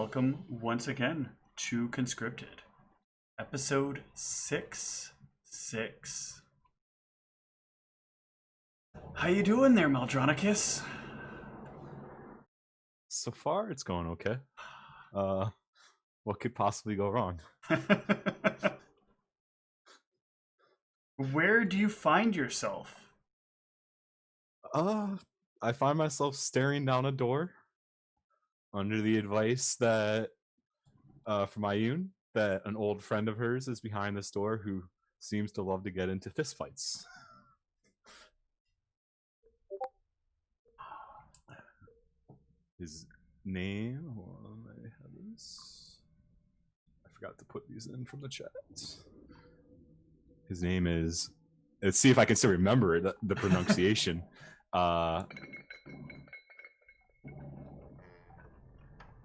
Welcome once again to Conscripted, episode 6. How you doing there, Maldronicus? So far, it's going okay. What could possibly go wrong? Where do you find yourself? I find myself staring down a door under the advice that from Ayun that an old friend of hers is behind this door who seems to love to get into fistfights. His name, hold on, I have this. I forgot to put these in from the chat. His name is, let's see if I can still remember it, the pronunciation.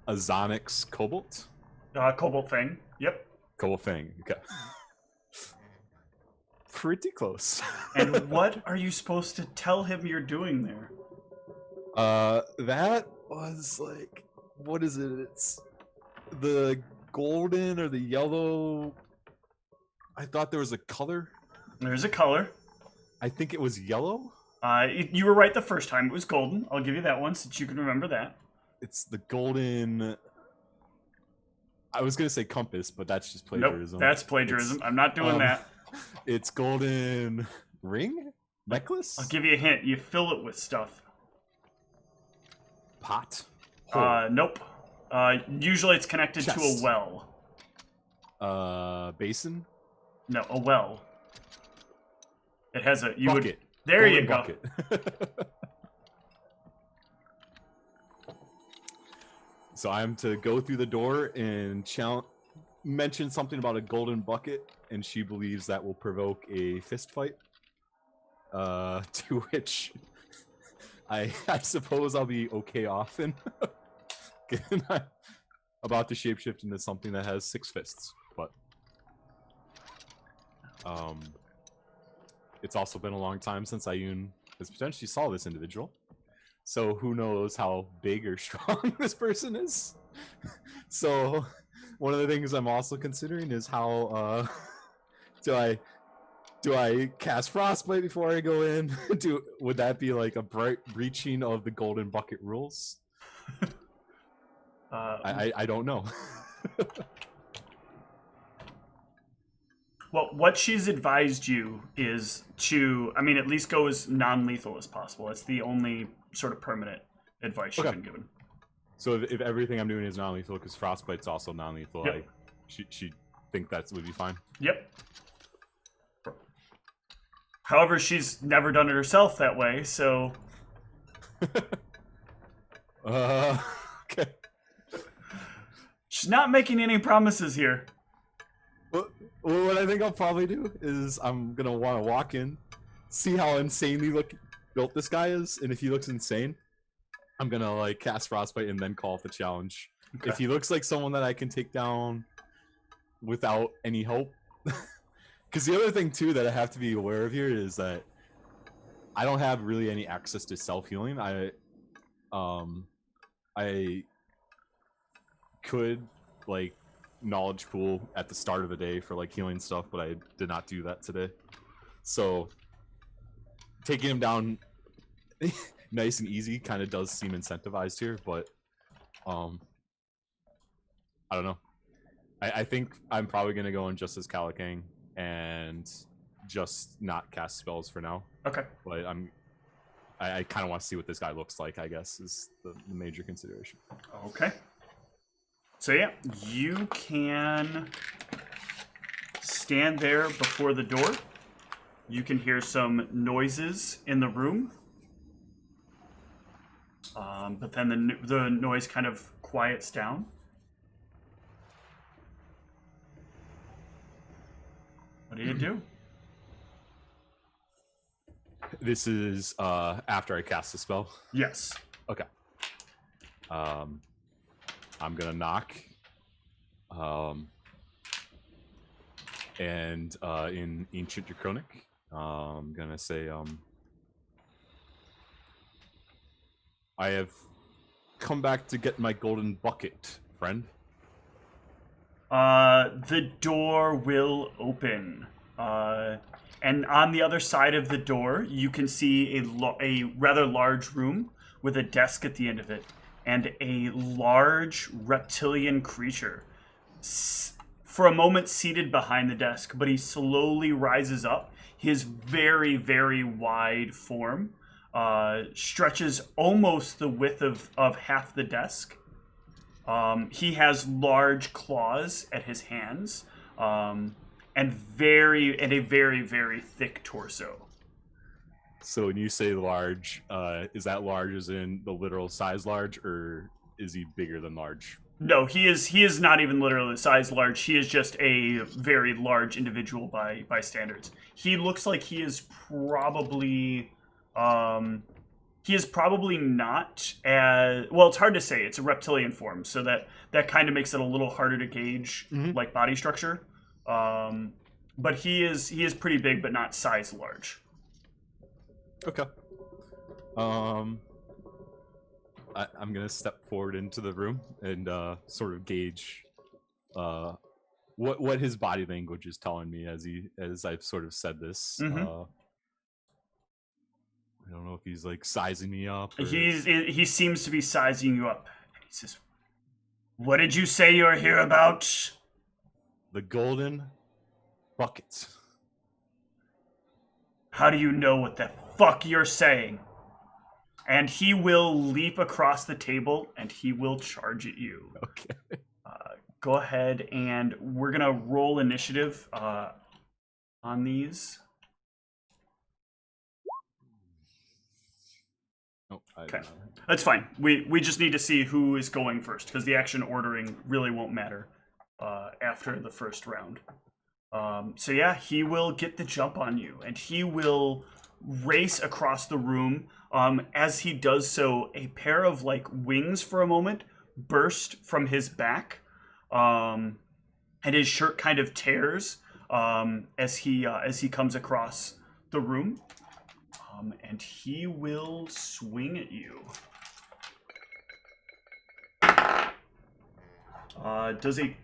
Azonix Cobalt? Cobalt Fang. Yep. Cobalt Fang, okay. Pretty close. And what are you supposed to tell him you're doing there? That was like, what is it? It's the golden or the yellow. I thought there was a color. There's a color. I think it was yellow. You were right the first time. It was golden. I'll give you that one since you can remember that. It's the golden. I was gonna say compass, but that's just plagiarism. Nope, that's plagiarism. I'm not doing that. It's golden ring necklace. I'll give you a hint. You fill it with stuff. Pot. Nope. Usually it's connected Chest. to a well. Basin. No, a well. It has a Bucket. There golden you go. Bucket. So I'm to go through the door and mention something about a golden bucket, and she believes that will provoke a fist fight. To which I suppose I'll be okay off and given I'm about to shapeshift into something that has 6 fists. But it's also been a long time since Ayun has potentially saw this individual. So who knows how big or strong this person is. So one of the things I'm also considering is how do I cast Frostbite before I go in? Would that be like a breaching of the golden bucket rules? I don't know. Well, what she's advised you is to, at least go as non-lethal as possible. It's the only sort of permanent advice she's been given. So if everything I'm doing is non-lethal, because Frostbite's also non-lethal, yep. She think that would be fine? Yep. However, she's never done it herself that way, so... Okay. She's not making any promises here. Well, what I think I'll probably do is I'm going to want to walk in, see how insanely built this guy is, and if he looks insane, I'm going to like cast Frostbite and then call off the challenge. Okay. If he looks like someone that I can take down without any help... Because the other thing, too, that I have to be aware of here is that I don't have really any access to self-healing. I could, like, knowledge pool at the start of the day for, like, healing stuff, but I did not do that today. So, taking him down nice and easy kind of does seem incentivized here, but, I don't know. I think I'm probably going to go in just as Kalikang and just not cast spells for now. Okay. But I kind of want to see what this guy looks like, I guess, is the major consideration. Okay. So yeah, you can stand there before the door. You can hear some noises in the room. But then the noise kind of quiets down. What do you do? This is after I cast the spell? Yes. Okay. I'm gonna knock. And in Ancient Draconic, I'm gonna say, I have come back to get my golden bucket, friend? The door will open. And on the other side of the door, you can see a rather large room with a desk at the end of it, and a large reptilian creature. For a moment seated behind the desk, but he slowly rises up. His very, very wide form stretches almost the width of half the desk. He has large claws at his hands, and a very, very thick torso. So when you say large, is that large as in the literal size large, or is he bigger than large? No, he is not even literally the size large. He is just a very large individual by standards. He looks like he is probably not as well. It's hard to say. It's a reptilian form, so that kind of makes it a little harder to gauge, like body structure. But he is pretty big, but not size large. Okay. I'm gonna step forward into the room and sort of gauge what his body language is telling me as I've sort of said this. I don't know if he's like sizing me up. Or... He seems to be sizing you up. He says, "What did you say you're here about?" The golden bucket. How do you know what the fuck you're saying? And he will leap across the table and he will charge at you. Okay. Go ahead and we're gonna roll initiative on these. Oh, okay, that's fine. We just need to see who is going first because the action ordering really won't matter after the first round. So yeah, he will get the jump on you and he will race across the room. As he does so, a pair of like wings for a moment burst from his back, and his shirt kind of tears as he comes across the room, and he will swing at you. Does a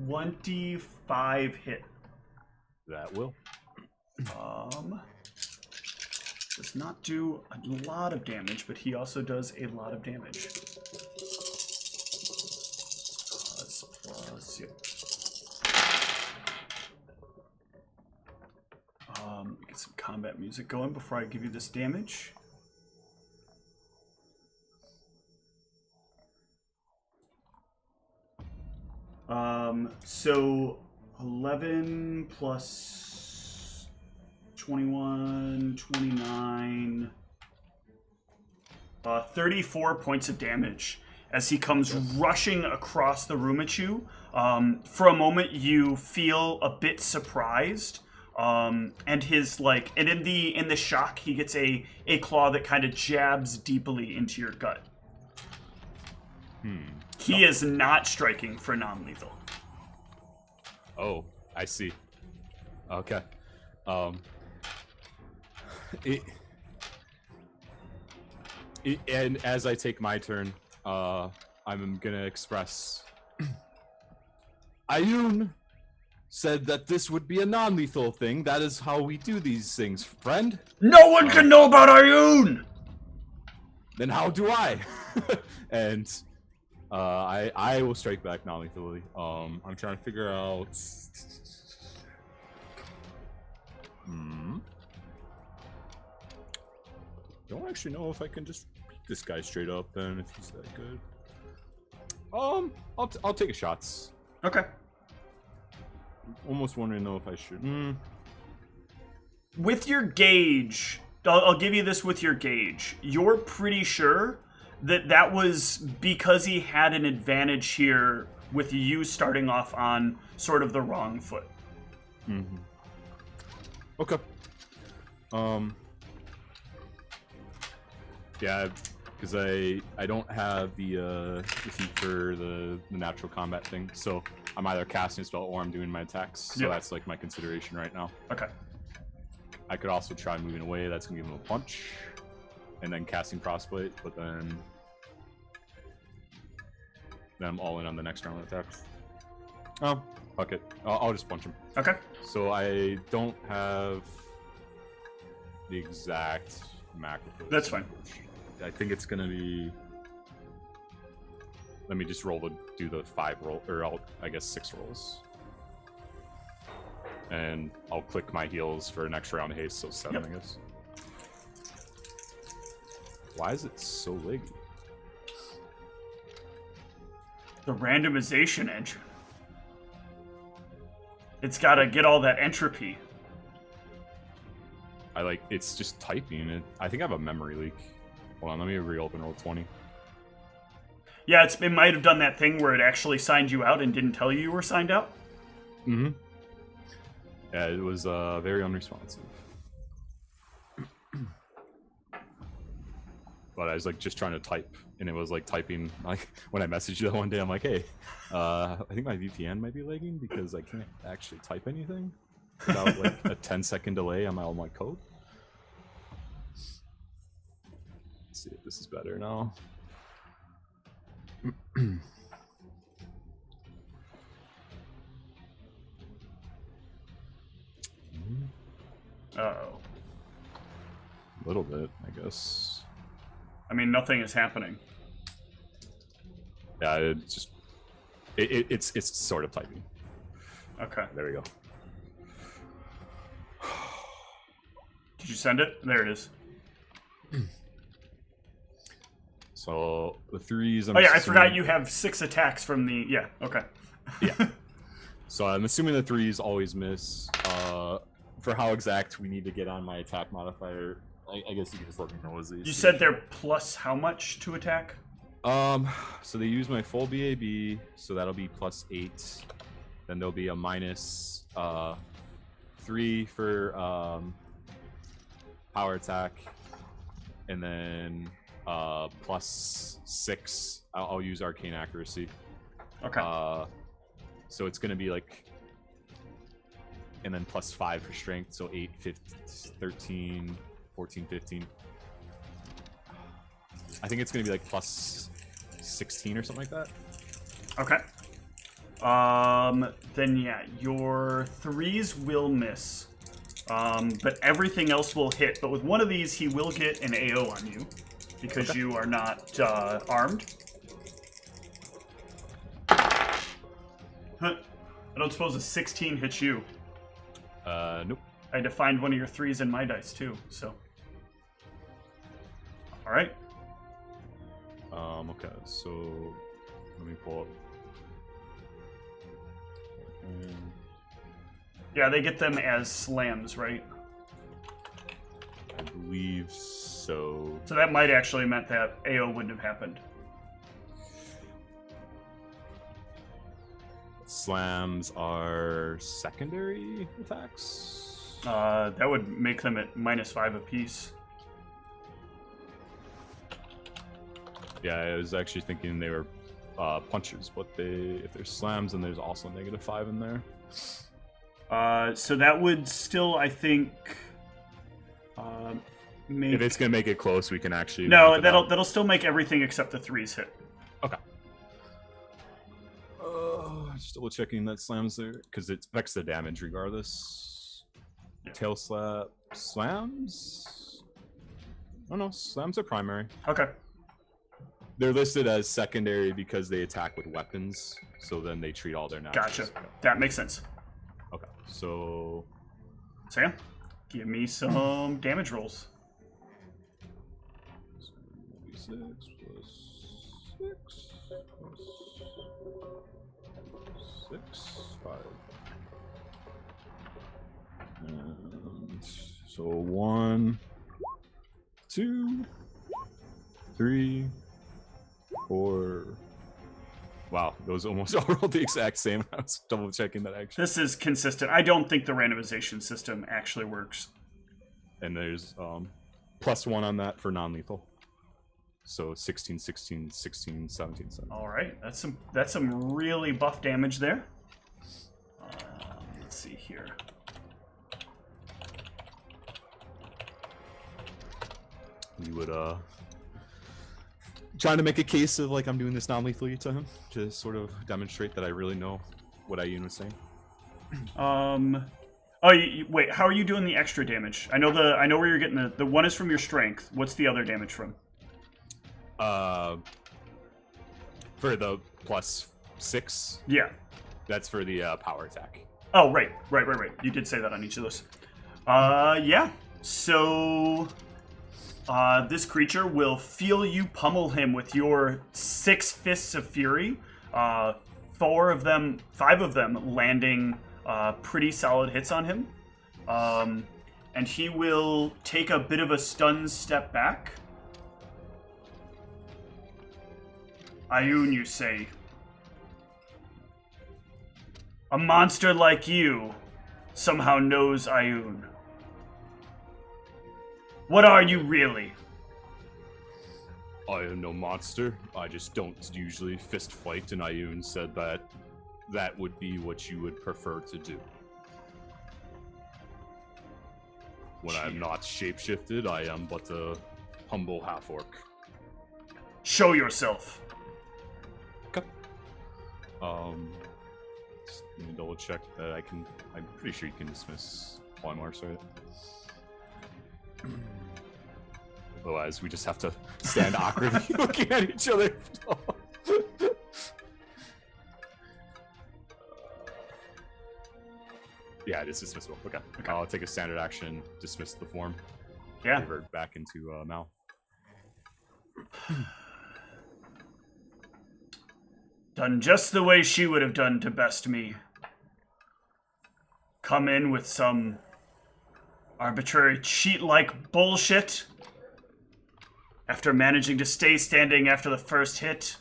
25 hit? That will. Does not do a lot of damage, but he also does a lot of damage. Plus, yeah. Get some combat music going before I give you this damage. So 11 plus 21, 29, 34 points of damage as he comes rushing across the room at you. For a moment, you feel a bit surprised, and his and in the shock, he gets a claw that kind of jabs deeply into your gut. He is not striking for non-lethal. Oh, I see. Okay. And as I take my turn, I'm gonna express. Ayun said that this would be a non-lethal thing. That is how we do these things, friend. No one can know about Ayun! Then how do I? And I will strike back non-lethally. I'm trying to figure out. Don't actually know if I can just beat this guy straight up. Then if he's that good, I'll take a shots. Okay. Almost wondering though if I should. With your gauge, I'll give you this with your gauge. You're pretty sure that was because he had an advantage here with you starting off on sort of the wrong foot. Okay. Yeah, because I don't have the feat for the natural combat thing, so I'm either casting a spell or I'm doing my attacks. So that's like my consideration right now. Okay. I could also try moving away. That's gonna give him a punch, and then casting Frostbite. But then Then I'm all in on the next round of attacks. Oh, fuck it. I'll just punch him. Okay. So I don't have the exact macro. That's fine. I think it's gonna be. Let me just do the 5 roll, or I guess 6 rolls. And I'll click my heals for an extra round of haste, so 7, I guess. Why is it so laggy? The randomization engine. It's got to get all that entropy. It's just typing it. I think I have a memory leak. Hold on, let me reopen roll 20. Yeah, it might have done that thing where it actually signed you out and didn't tell you were signed out. Mm-hmm. Yeah, it was very unresponsive. But I was just trying to type, and it was typing. When I messaged you that one day, I'm like, hey, I think my VPN might be lagging because I can't actually type anything without a 10-second delay on all my code. Let's see if this is better now. Uh-oh. A little bit, I guess. I mean, nothing is happening. Yeah, it's just it's sort of typing. Okay. There we go. Did you send it? There it is. So the 3s. Oh yeah, I forgot you have 6 attacks from the. Yeah. Okay. Yeah. So I'm assuming the 3s always miss. For how exact we need to get on my attack modifier, I guess you can just let me know. You said they're plus how much to attack? So they use my full BAB, so that'll be plus 8. Then there'll be a minus 3 for power attack, and then plus 6. I'll use arcane accuracy. Okay. So it's gonna be and then plus 5 for strength, so 8, 15, 13, 14, 15. I think it's gonna be plus 16 or something like that. Okay. Then yeah, your 3s will miss. But everything else will hit. But with one of these, he will get an AO on you because you are not armed. Huh. I don't suppose a 16 hits you. Nope. I had to find one of your 3s in my dice too, so. Alright. Okay, so let me pull up. Yeah, they get them as slams, right? I believe so. So that might actually meant that AO wouldn't have happened. Slams are secondary attacks? That would make them at -5 apiece. Yeah, I was actually thinking they were punches, but if they're slams, then there's also -5 in there. So that would still, I think, make... If it's gonna make it close, we can actually. No, that'll still make everything except the 3s hit. Okay. Just double checking that slams there because it affects the damage regardless. Yeah. Tail slap slams. Oh no, slams are primary. Okay. They're listed as secondary because they attack with weapons, so then they treat all their natural. Gotcha. That makes sense. Okay, so Sam, give me some damage rolls. 6 plus 6 plus 6, 5. And so 1, 2, 3, 4. Wow, those almost all rolled the exact same. I was double checking that actually. This is consistent. I don't think the randomization system actually works. And there's +1 on that for non-lethal. So 16, 16, 16, 17, 17. All right, that's some really buff damage there. Let's see here. You would trying to make a case of like I'm doing this non-lethally to him to sort of demonstrate that I really know what Ayun was saying. Oh, wait. How are you doing the extra damage? I know where you're getting the one is from your strength. What's the other damage from? For the +6. Yeah. That's for the power attack. Oh, right. You did say that on each of those. Yeah. So, this creature will feel you pummel him with your 6 fists of fury. 5 of them landing pretty solid hits on him. And he will take a bit of a stunned step back. Ayun, you say. A monster like you somehow knows Ayun. What are you really? I am no monster. I just don't usually fist fight, and Ayun said that would be what you would prefer to do. When I'm not shapeshifted, I am but a humble half-orc. Show yourself. Okay. Just let me double check that I'm pretty sure you can dismiss polymorphs, right? Otherwise, we just have to stand awkwardly looking at each other. Yeah, it is dismissible. Okay. I'll take a standard action, dismiss the form. Yeah. Revert back into Mal. Done just the way she would have done to best me. Come in with some arbitrary cheat-like bullshit after managing to stay standing after the first hit.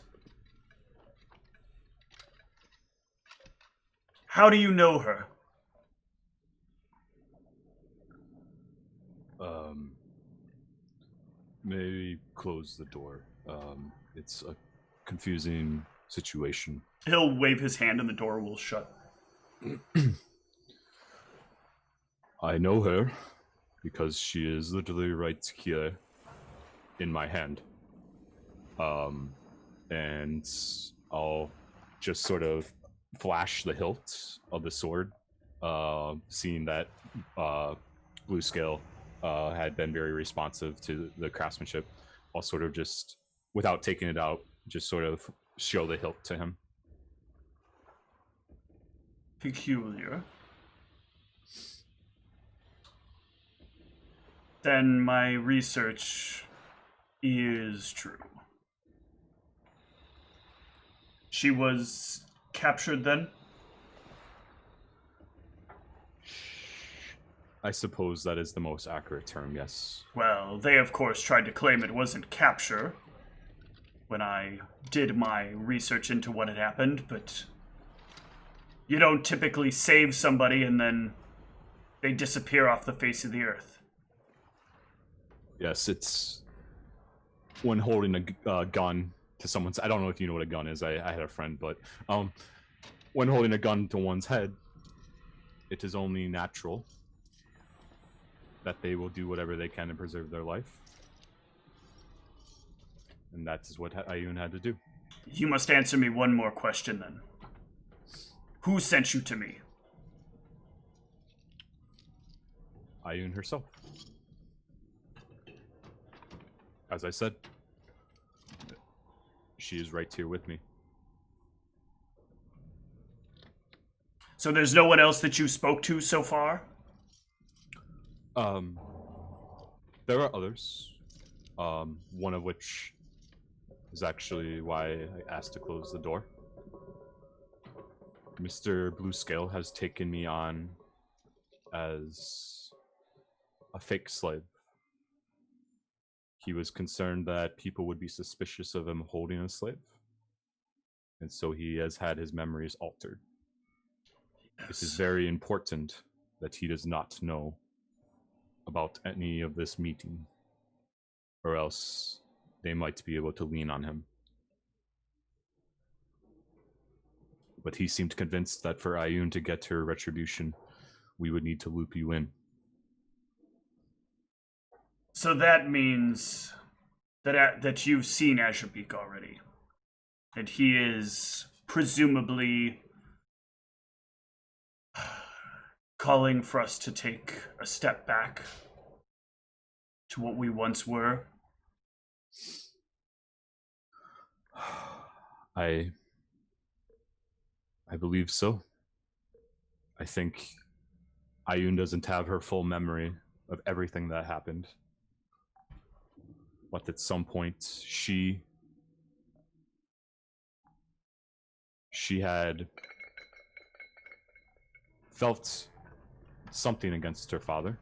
How do you know her? Maybe close the door. It's a confusing situation. He'll wave his hand and the door will shut. I know her because she is literally right here in my hand. And I'll just sort of flash the hilt of the sword, seeing that Blue Scale had been very responsive to the craftsmanship. I'll sort of just, without taking it out, just sort of show the hilt to him. Peculiar. Then my research is true. She was captured then? I suppose that is the most accurate term, yes. Well, they of course tried to claim it wasn't capture when I did my research into what had happened, but you don't typically save somebody and then they disappear off the face of the earth. Yes, it's when holding a gun to someone's... I don't know if you know what a gun is. I had a friend, but when holding a gun to one's head, it is only natural that they will do whatever they can to preserve their life. And that is what Ayun had to do. You must answer me one more question then. Who sent you to me? Ayun herself. As I said, she is right here with me. So there's no one else that you spoke to so far? There are others. One of which is actually why I asked to close the door. Mr. Bluescale has taken me on as a fake slave. He was concerned that people would be suspicious of him holding a slave. And so he has had his memories altered. Yes. It is very important that he does not know about any of this meeting, or else they might be able to lean on him. But he seemed convinced that for Ayun to get her retribution, we would need to loop you in. So that means that you've seen Azurbeak already. And he is presumably calling for us to take a step back to what we once were. I believe so. I think Ayun doesn't have her full memory of everything that happened. But at some point, she had felt something against her father.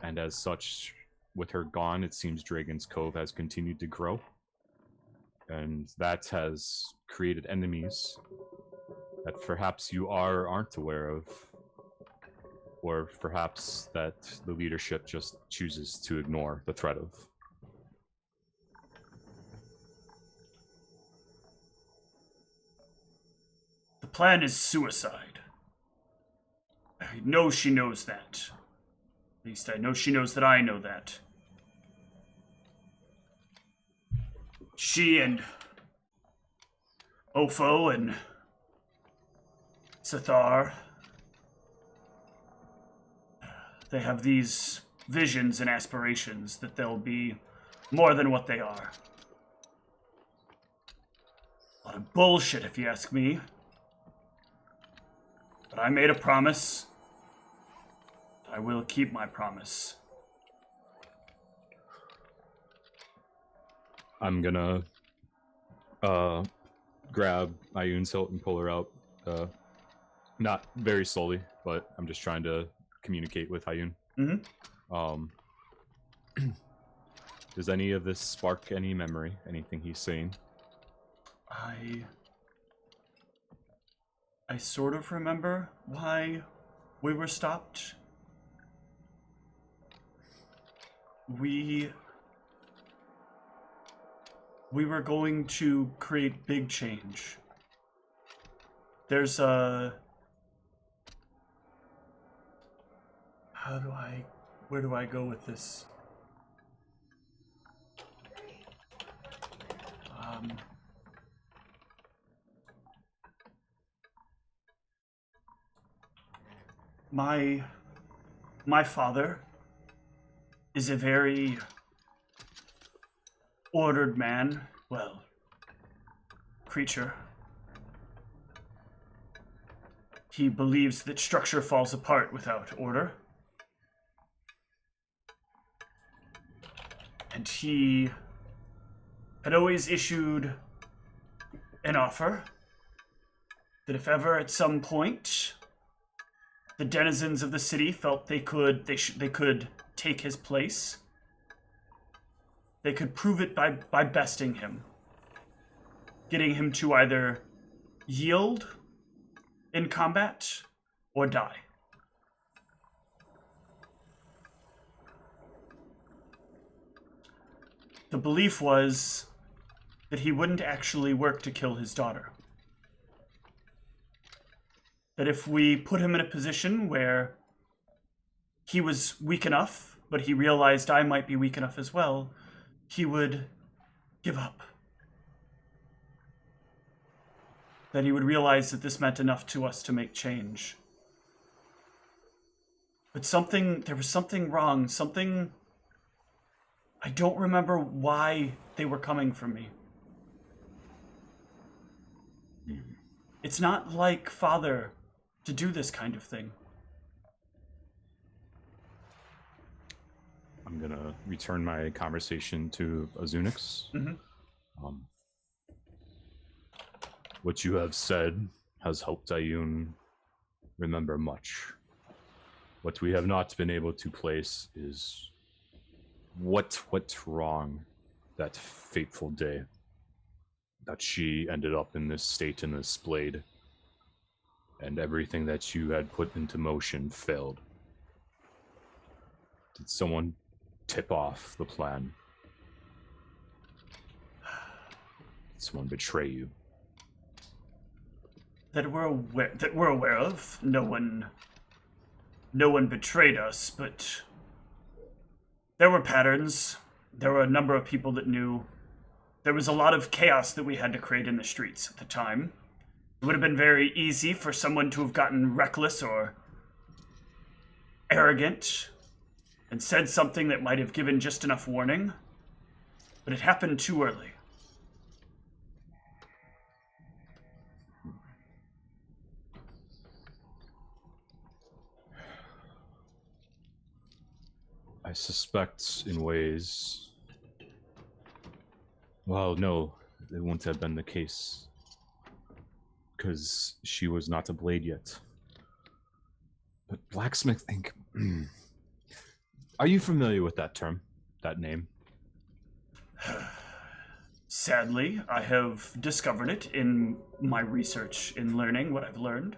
And as such, with her gone, it seems Dragon's Cove has continued to grow. And that has created enemies that perhaps you aren't aware of. Or perhaps that the leadership just chooses to ignore the threat of. The plan is suicide. I know she knows that. At least I know she knows that I know that. She and Ofo and Sathar, they have these visions and aspirations that they'll be more than what they are. A lot of bullshit, if you ask me. But I made a promise. I will keep my promise. I'm gonna grab Ayun's hilt and pull her out. Not very slowly, but I'm just trying to communicate with Ayun. Mm-hmm. Does any of this spark any memory? Anything he's saying? I sort of remember why we were stopped. We were going to create big change. There's a... Where do I go with this? My father is a very ordered man, well, creature. He believes that structure falls apart without order. And he had always issued an offer that if ever at some point the denizens of the city felt they could take his place, they could prove it by besting him, getting him to either yield in combat or die. The belief was that he wouldn't actually work to kill his daughter. That if we put him in a position where he was weak enough, but he realized I might be weak enough as well, he would give up. That he would realize that this meant enough to us to make change. But there was something wrong, I don't remember why they were coming for me. It's not like Father to do this kind of thing. I'm gonna return my conversation to Azunix. Mm-hmm. What you have said has helped Ayun remember much. What we have not been able to place is what went wrong that fateful day that she ended up in this state in this blade, and everything that you had put into motion failed. Did someone tip off the plan? Did someone betray you? That we're aware of. No one betrayed us, but there were patterns. There were a number of people that knew. There was a lot of chaos that we had to create in the streets at the time. It would have been very easy for someone to have gotten reckless or arrogant and said something that might have given just enough warning, but it happened too early. I suspect in ways... Well, no, it wouldn't have been the case. Because she was not a blade yet. But Blacksmith Inc. Are you familiar with that term? That name? Sadly, I have discovered it in my research in learning what I've learned.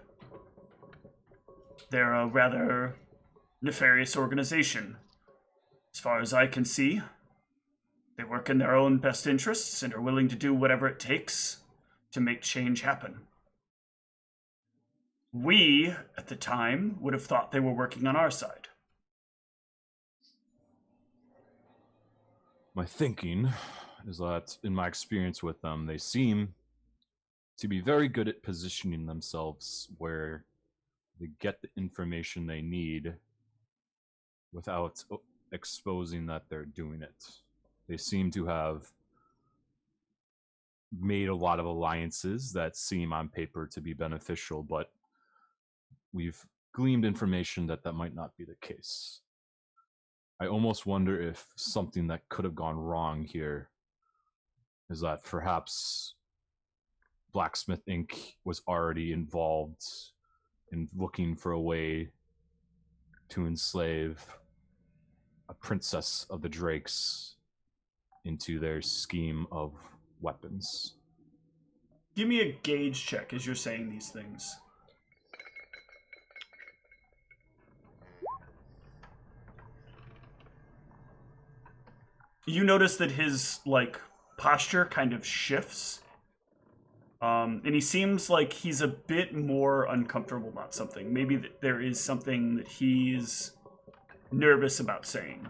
They're a rather nefarious organization. As far as I can see, they work in their own best interests and are willing to do whatever it takes to make change happen. We, at the time, would have thought they were working on our side. My thinking is that, in my experience with them, they seem to be very good at positioning themselves where they get the information they need without exposing that they're doing it. They seem to have made a lot of alliances that seem on paper to be beneficial, but we've gleaned information that that might not be the case. I almost wonder if something that could have gone wrong here is that perhaps Blacksmith Inc. was already involved in looking for a way to enslave a princess of the Drakes into their scheme of weapons. Give me a gauge check as you're saying these things. You notice that his, posture kind of shifts. And he seems like he's a bit more uncomfortable about something. Maybe there is something that he's nervous about saying.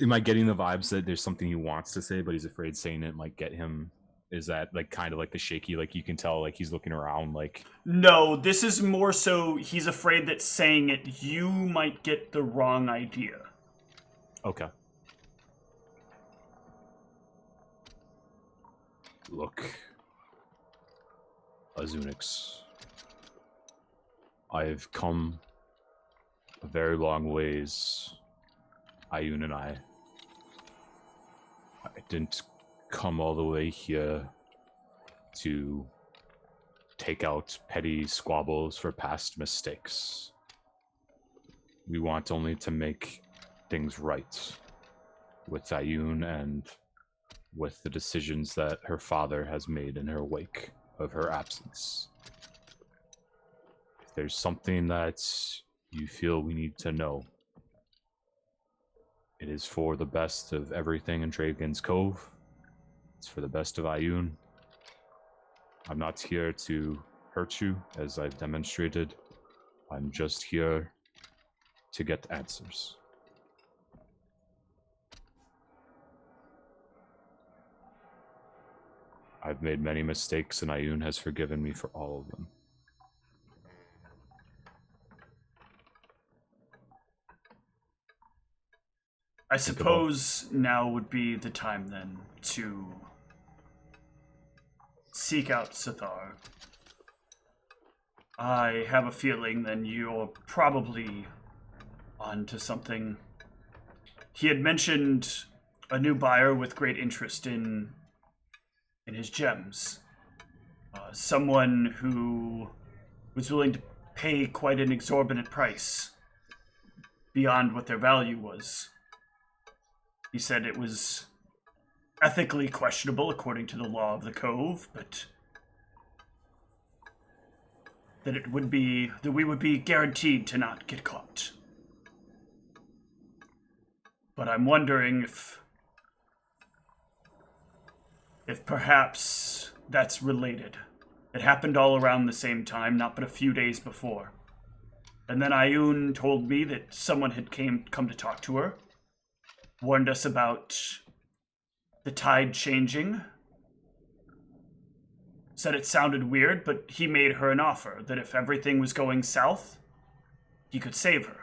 Am I getting the vibes that there's something he wants to say, but he's afraid saying it might get him? Is that kind of like the shaky, you can tell he's looking around No, this is more so he's afraid that saying it, you might get the wrong idea. Okay. Look, Azunix, I've come a very long ways, Ayun and I didn't come all the way here to take out petty squabbles for past mistakes. We want only to make things right with Ayun and with the decisions that her father has made in her wake of her absence. If there's something that you feel we need to know, it is for the best of everything in Dragon's Cove. It's for the best of Ayun. I'm not here to hurt you, as I've demonstrated. I'm just here to get answers. I've made many mistakes, and Ayun has forgiven me for all of them. I suppose now would be the time then to seek out Sithar. I have a feeling then you're probably onto something. He had mentioned a new buyer with great interest in his gems. Someone who was willing to pay quite an exorbitant price beyond what their value was. He said it was ethically questionable according to the law of the Cove, but that we would be guaranteed to not get caught. But I'm wondering if if perhaps that's related. It happened all around the same time, not but a few days before. And then Ioun told me that someone had come to talk to her, warned us about the tide changing, said it sounded weird, but he made her an offer that if everything was going south, he could save her.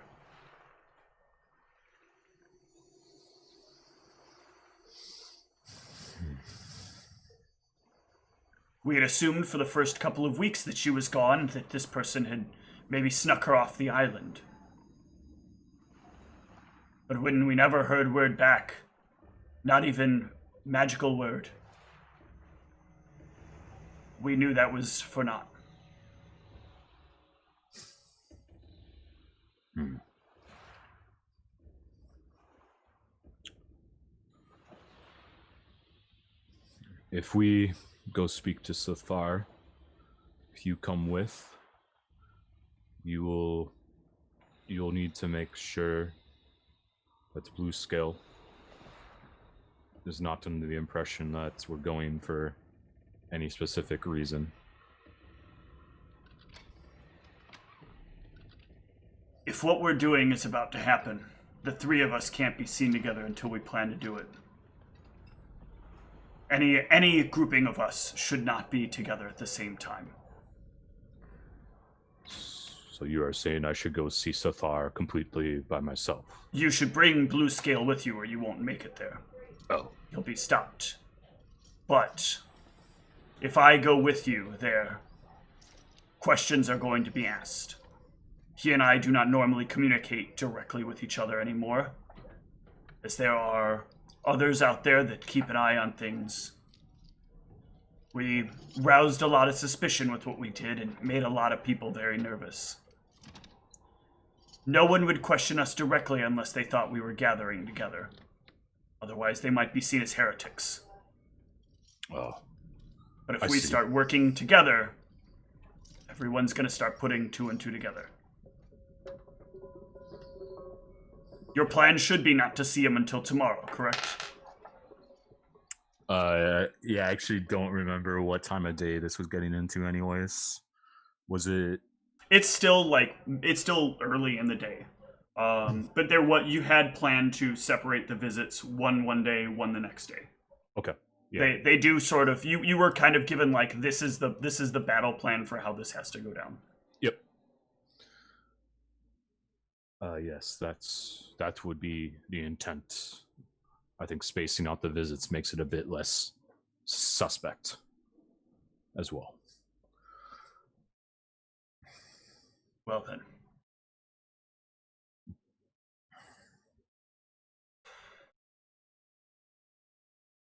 We had assumed for the first couple of weeks that she was gone, that this person had maybe snuck her off the island. But when we never heard word back, not even magical word, we knew that was for naught. If we go speak to Sathar, if you come with, you'll need to make sure that Blue Scale is not under the impression that we're going for any specific reason. If what we're doing is about to happen, the three of us can't be seen together until we plan to do it. Any grouping of us should not be together at the same time. So you are saying I should go see Sathar completely by myself? You should bring Blue Scale with you or you won't make it there. Oh. You'll be stopped. But if I go with you there, questions are going to be asked. He and I do not normally communicate directly with each other anymore, as there are others out there that keep an eye on things. We roused a lot of suspicion with what we did and made a lot of people very nervous. No one would question us directly unless they thought we were gathering together. Otherwise, they might be seen as heretics. Oh. But if we start working together, everyone's going to start putting two and two together. Your plan should be not to see him until tomorrow, correct? Yeah, I actually don't remember what time of day this was getting into anyways. Was it... It's still early in the day. But you had planned to separate the visits, one day, one the next day. Okay. Yeah. They do sort of, you were kind of given like, this is the battle plan for how this has to go down. Yep. Yes, that would be the intent. I think spacing out the visits makes it a bit less suspect as well. Well then.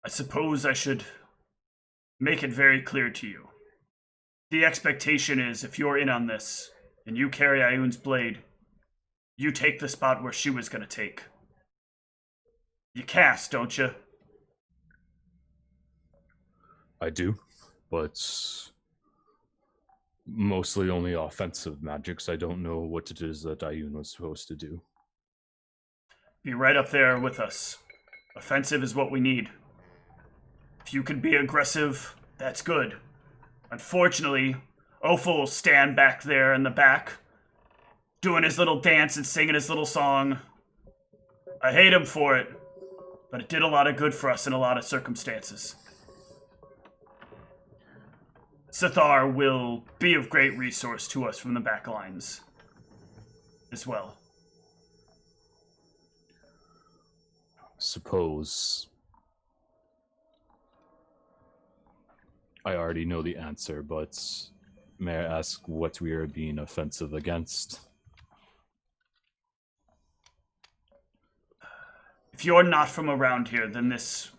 I suppose I should make it very clear to you. The expectation is if you're in on this and you carry Ioun's blade, you take the spot where she was going to take. You cast, don't you? I do, but mostly only offensive magics. I don't know what it is that Ioun was supposed to do. Be right up there with us. Offensive is what we need. If you can be aggressive, that's good. Unfortunately, Opal will stand back there in the back, doing his little dance and singing his little song. I hate him for it, but it did a lot of good for us in a lot of circumstances. Sathar will be of great resource to us from the back lines as well. Suppose I already know the answer, but may I ask what we are being offensive against? If you're not from around here, then this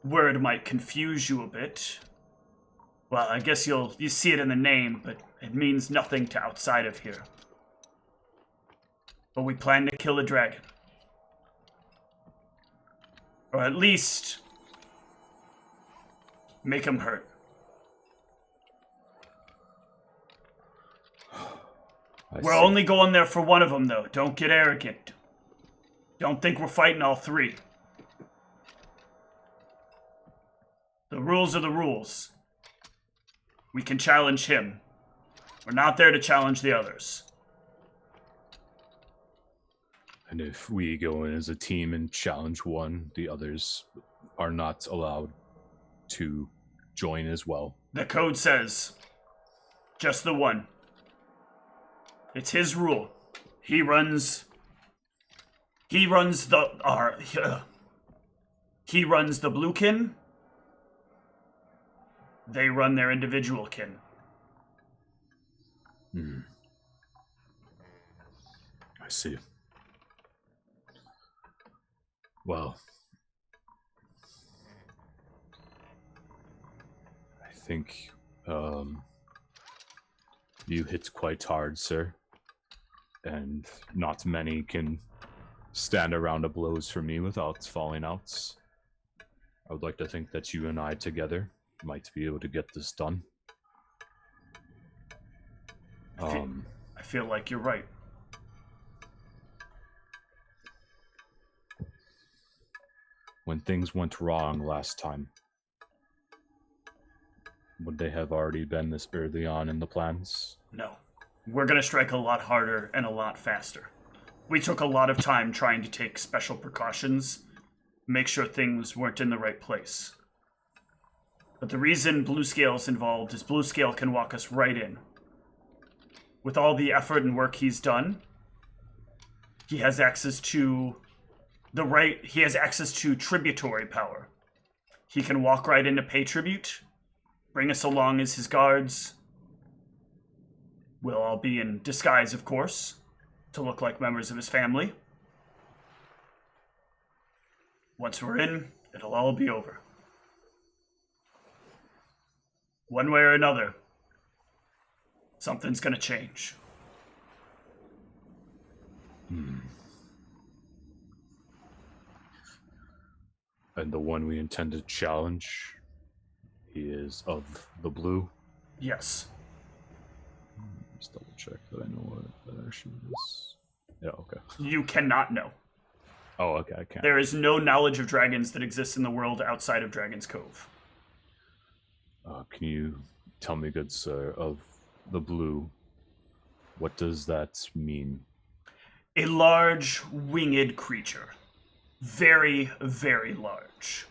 word might confuse you a bit. Well, I guess you see it in the name, but it means nothing to outside of here. But we plan to kill a dragon. Or at least make him hurt. We're only going there for one of them, though. Don't get arrogant. Don't think we're fighting all three. The rules are the rules. We can challenge him. We're not there to challenge the others. And if we go in as a team and challenge one, the others are not allowed to join as well. The code says just the one. It's his rule. He runs the blue kin. They run their individual kin. I see. Well, I think you hit quite hard, sir. And not many can stand a round of blows for me without falling out. I would like to think that you and I together might be able to get this done. I feel like you're right. When things went wrong last time, would they have already been this early on in the plans? No. We're going to strike a lot harder and a lot faster. We took a lot of time trying to take special precautions, make sure things weren't in the right place. But the reason Blue Scale's involved is Blue Scale can walk us right in. With all the effort and work he's done, he has access to tributary power. He can walk right in to pay tribute, bring us along as his guards. We'll all be in disguise, of course, to look like members of his family. Once we're in, it'll all be over. One way or another, something's gonna change. And the one we intend to challenge, he is of the blue? Yes. Just double check that I know what that actually is. Yeah, okay. You cannot know. Oh, okay, I can't. There is no knowledge of dragons that exists in the world outside of Dragon's Cove. Can you tell me, good sir, of the blue, what does that mean? A large, winged creature. Very, very large.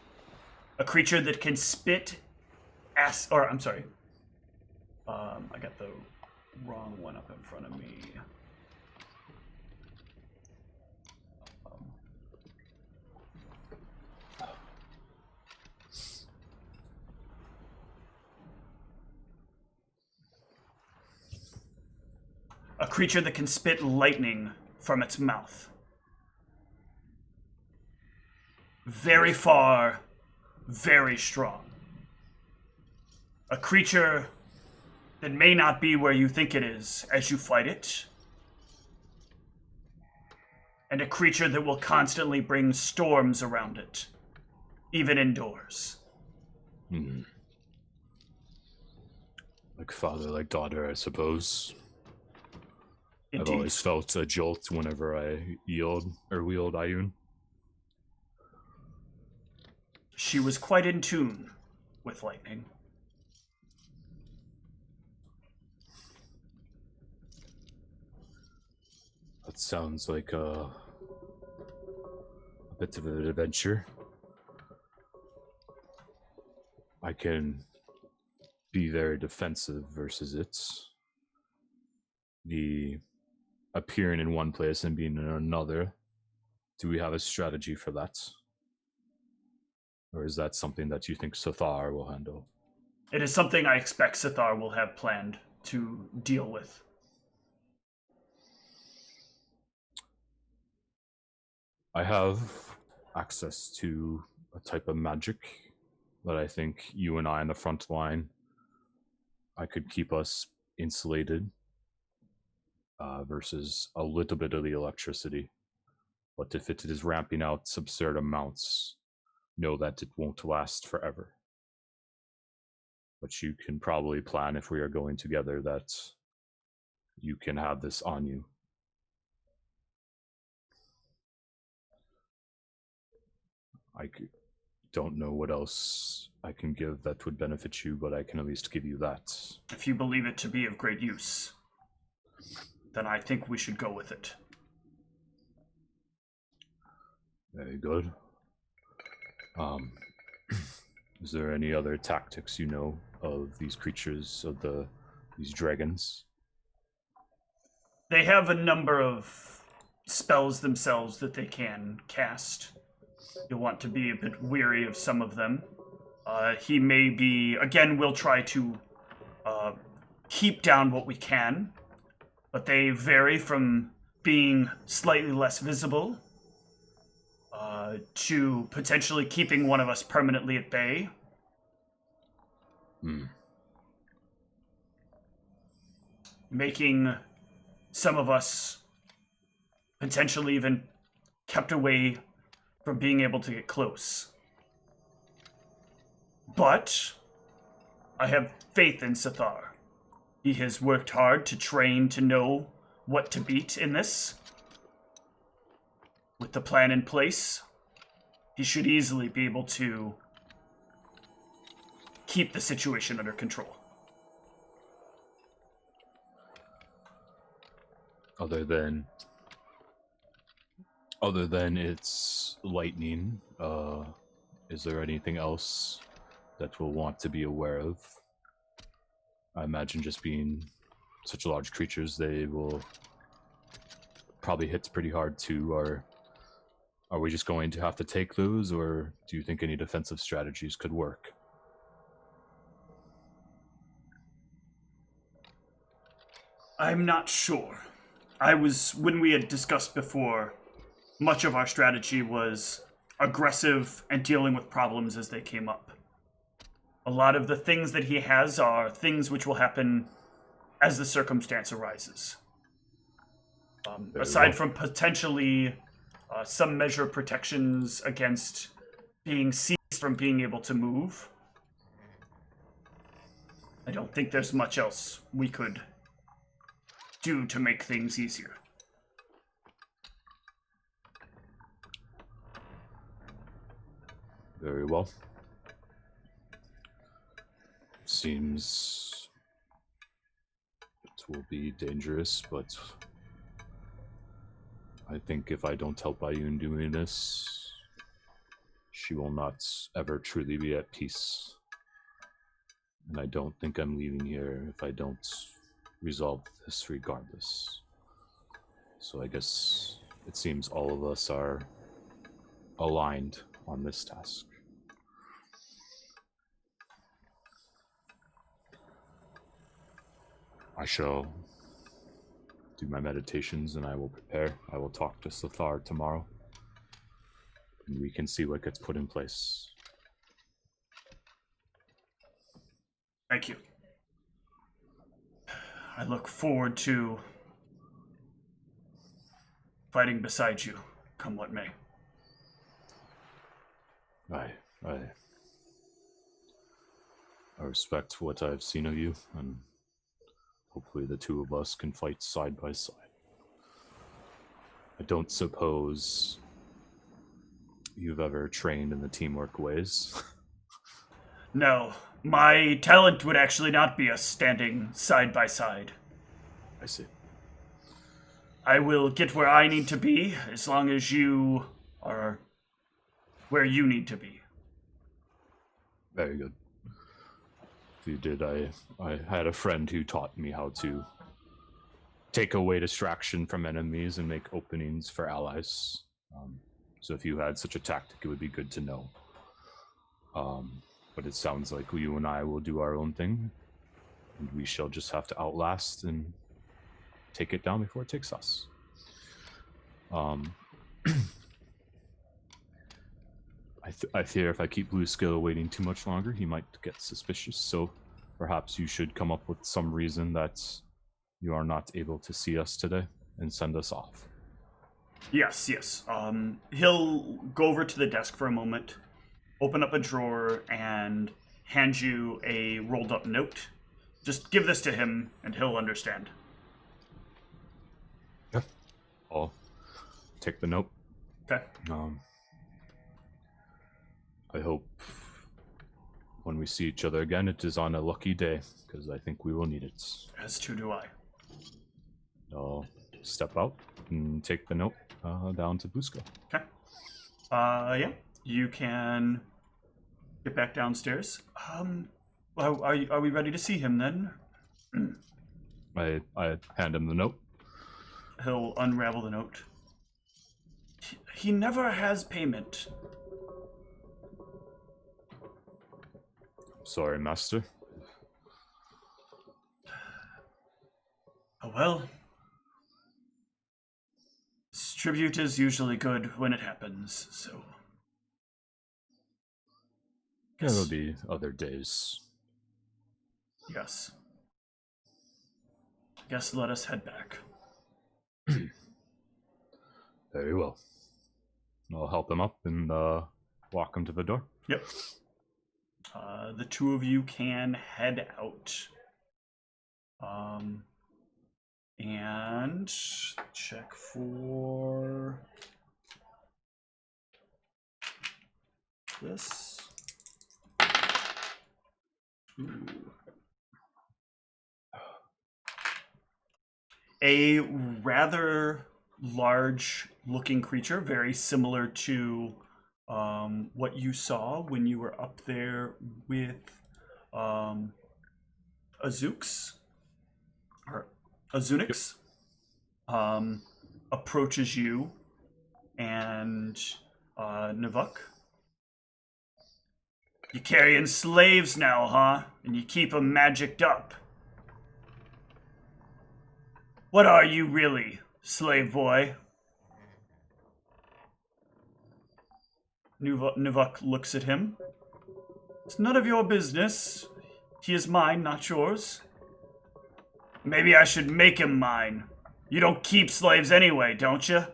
A creature that can spit I got the wrong one up in front of me. A creature that can spit lightning from its mouth. Very far, very strong. A creature that may not be where you think it is as you fight it. And a creature that will constantly bring storms around it, even indoors. Like father, like daughter, I suppose. Indeed. I've always felt a jolt whenever I wield Ayun. She was quite in tune with lightning. That sounds like a bit of an adventure. I can be very defensive versus it. The appearing in one place and being in another. Do we have a strategy for that? Or is that something that you think Sathar will handle? It is something I expect Sathar will have planned to deal with. I have access to a type of magic that I think you and I on the front line, I could keep us insulated versus a little bit of the electricity. But if it is ramping out absurd amounts, know that it won't last forever. But you can probably plan, if we are going together, that you can have this on you. don't know what else I can give that would benefit you, but I can at least give you that. If you believe it to be of great use, then I think we should go with it. Very good. Is there any other tactics you know of these creatures, of these dragons? They have a number of spells themselves that they can cast. You'll want to be a bit weary of some of them. He may be... Again, we'll try to keep down what we can, but they vary from being slightly less visible to potentially keeping one of us permanently at bay. Making some of us potentially even kept away from being able to get close. But I have faith in Sathar. He has worked hard to train to know what to beat in this. With the plan in place, he should easily be able to keep the situation under control. Other than its lightning, is there anything else that we'll want to be aware of? I imagine just being such large creatures, they will probably hit pretty hard too. Are we just going to have to take those, or do you think any defensive strategies could work? I'm not sure. When we had discussed before, much of our strategy was aggressive and dealing with problems as they came up. A lot of the things that he has are things which will happen as the circumstance arises. Aside from potentially some measure of protections against being seized from being able to move, I don't think there's much else we could do to make things easier. Very well. Seems it will be dangerous, but I think if I don't help Ayun in doing this, she will not ever truly be at peace. And I don't think I'm leaving here if I don't resolve this regardless. So I guess it seems all of us are aligned on this task. I shall do my meditations and I will prepare. I will talk to Sathar tomorrow. And we can see what gets put in place. Thank you. I look forward to fighting beside you, come what may. I respect what I've seen of you, and hopefully the two of us can fight side by side. I don't suppose you've ever trained in the teamwork ways. No, my talent would actually not be us standing side by side. I see. I will get where I need to be as long as you are where you need to be. Very good. If you did, I had a friend who taught me how to take away distraction from enemies and make openings for allies. So if you had such a tactic, it would be good to know. But it sounds like you and I will do our own thing, and we shall just have to outlast and take it down before it takes us. I fear if I keep Blue Skill waiting too much longer, he might get suspicious, so perhaps you should come up with some reason that you are not able to see us today and send us off. Yes. He'll go over to the desk for a moment, open up a drawer, and hand you a rolled up note. Just give this to him, and he'll understand. Yeah. I'll take the note. Okay. I hope when we see each other again, it is on a lucky day, because I think we will need it. As too do I. I'll step out and take the note down to Busco. Okay. Yeah. You can get back downstairs. Are we ready to see him then? I hand him the note. He'll unravel the note. He never has payment. Sorry, Master. Oh well. This tribute is usually good when it happens, so... There will be other days. Yes. Guess let us head back. Very well. I'll help him up and walk him to the door. Yep. The two of you can head out. And check for this. Ooh. A rather large looking creature, very similar to what you saw when you were up there with Azux or Azunix, approaches you and Navuk. You carrying slaves now, huh? And you keep them magicked up. What are you really, slave boy? Navuk looks at him. It's none of your business. He is mine, not yours. Maybe I should make him mine. You don't keep slaves anyway, don't you?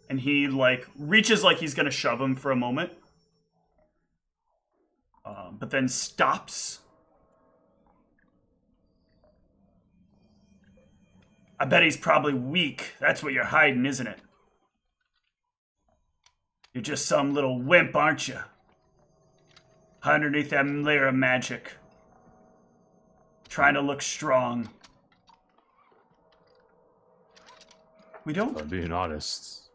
And he, reaches like he's gonna shove him for a moment. But then stops. I bet he's probably weak. That's what you're hiding, isn't it? You're just some little wimp, aren't you? Underneath that layer of magic. Trying to look strong. We don't... If I'm being honest,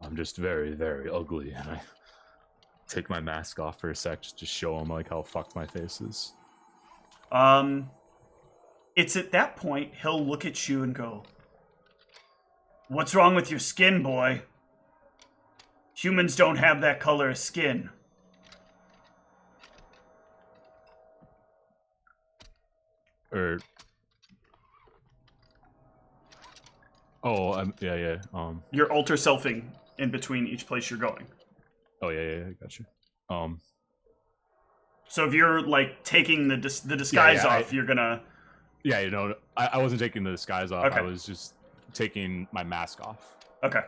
I'm just very, very ugly, and I take my mask off for a sec just to show him how fucked my face is. It's at that point he'll look at you and go, "What's wrong with your skin, boy? Humans don't have that color of skin." Yeah. You're alter selfing in between each place you're going. Oh, yeah, I got you. So if you're, taking the disguise off, you're gonna... Yeah, I wasn't taking the disguise off. Okay. I was just taking my mask off. Okay.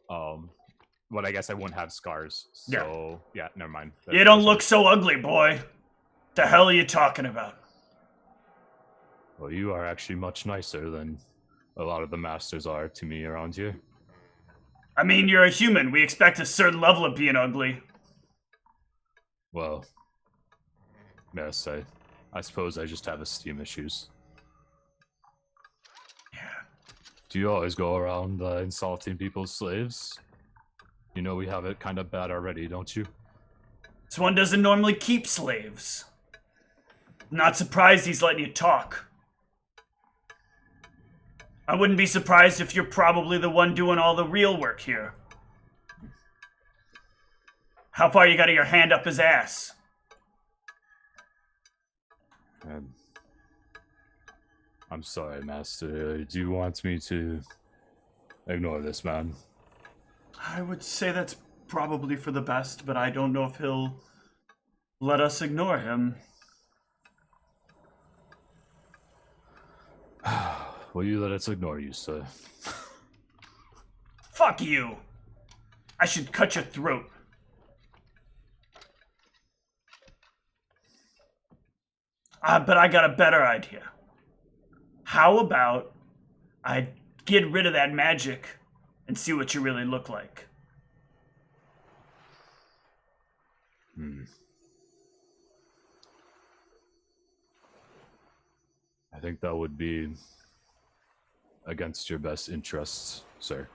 But I guess I wouldn't have scars. So, yeah never mind. You don't look so ugly, boy. The hell are you talking about? Well, you are actually much nicer than a lot of the masters are to me around here. I mean, you're a human. We expect a certain level of being ugly. Well, yes, I suppose I just have esteem issues. Yeah. Do you always go around insulting people's slaves? You know we have it kind of bad already, don't you? This one doesn't normally keep slaves. Not surprised he's letting you talk. I wouldn't be surprised if you're probably the one doing all the real work here. How far you got your hand up his ass? I'm sorry, Master. Do you want me to ignore this man? I would say that's probably for the best, but I don't know if he'll let us ignore him. Will you let us ignore you, sir? Fuck you! I should cut your throat. But I got a better idea. How about I get rid of that magic and see what you really look like? I think that would be against your best interests, sir.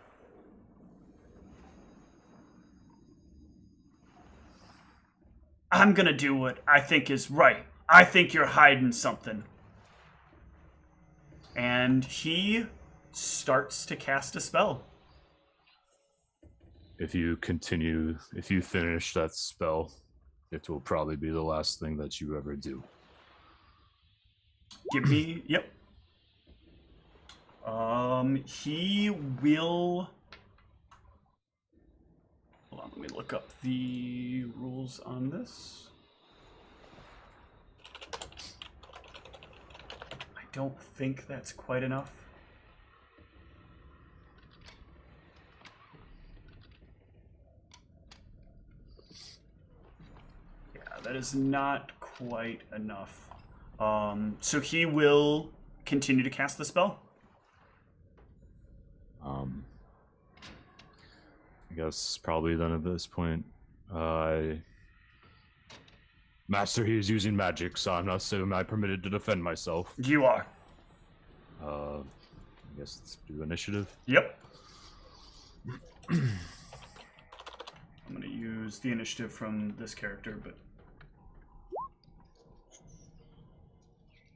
I'm gonna do what I think is right. I think you're hiding something. And he starts to cast a spell. If you finish that spell, it will probably be the last thing that you ever do. Give me, yep. He will. Hold on, let me look up the rules on this. I don't think that's quite enough. Yeah, that is not quite enough. So he will continue to cast the spell. I guess probably then at this point, Master, he is using magic, so I'm not semi-permitted to defend myself. You are. I guess let's do initiative. Yep. I'm going to use the initiative from this character, but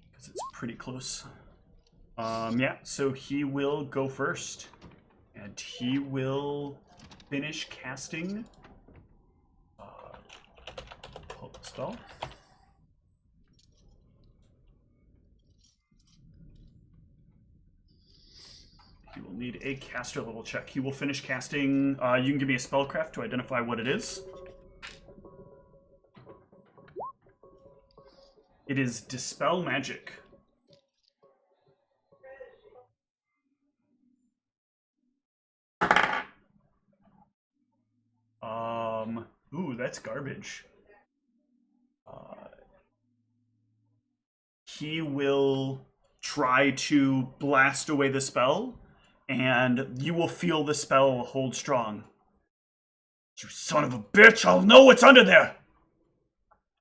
because it's pretty close. Yeah, so he will go first, and he will finish casting spell. He will need a caster level check. He will finish casting. You can give me a spellcraft to identify what it is. It is Dispel Magic. Ooh, that's garbage. He will try to blast away the spell, and you will feel the spell hold strong. You son of a bitch, I'll know what's under there!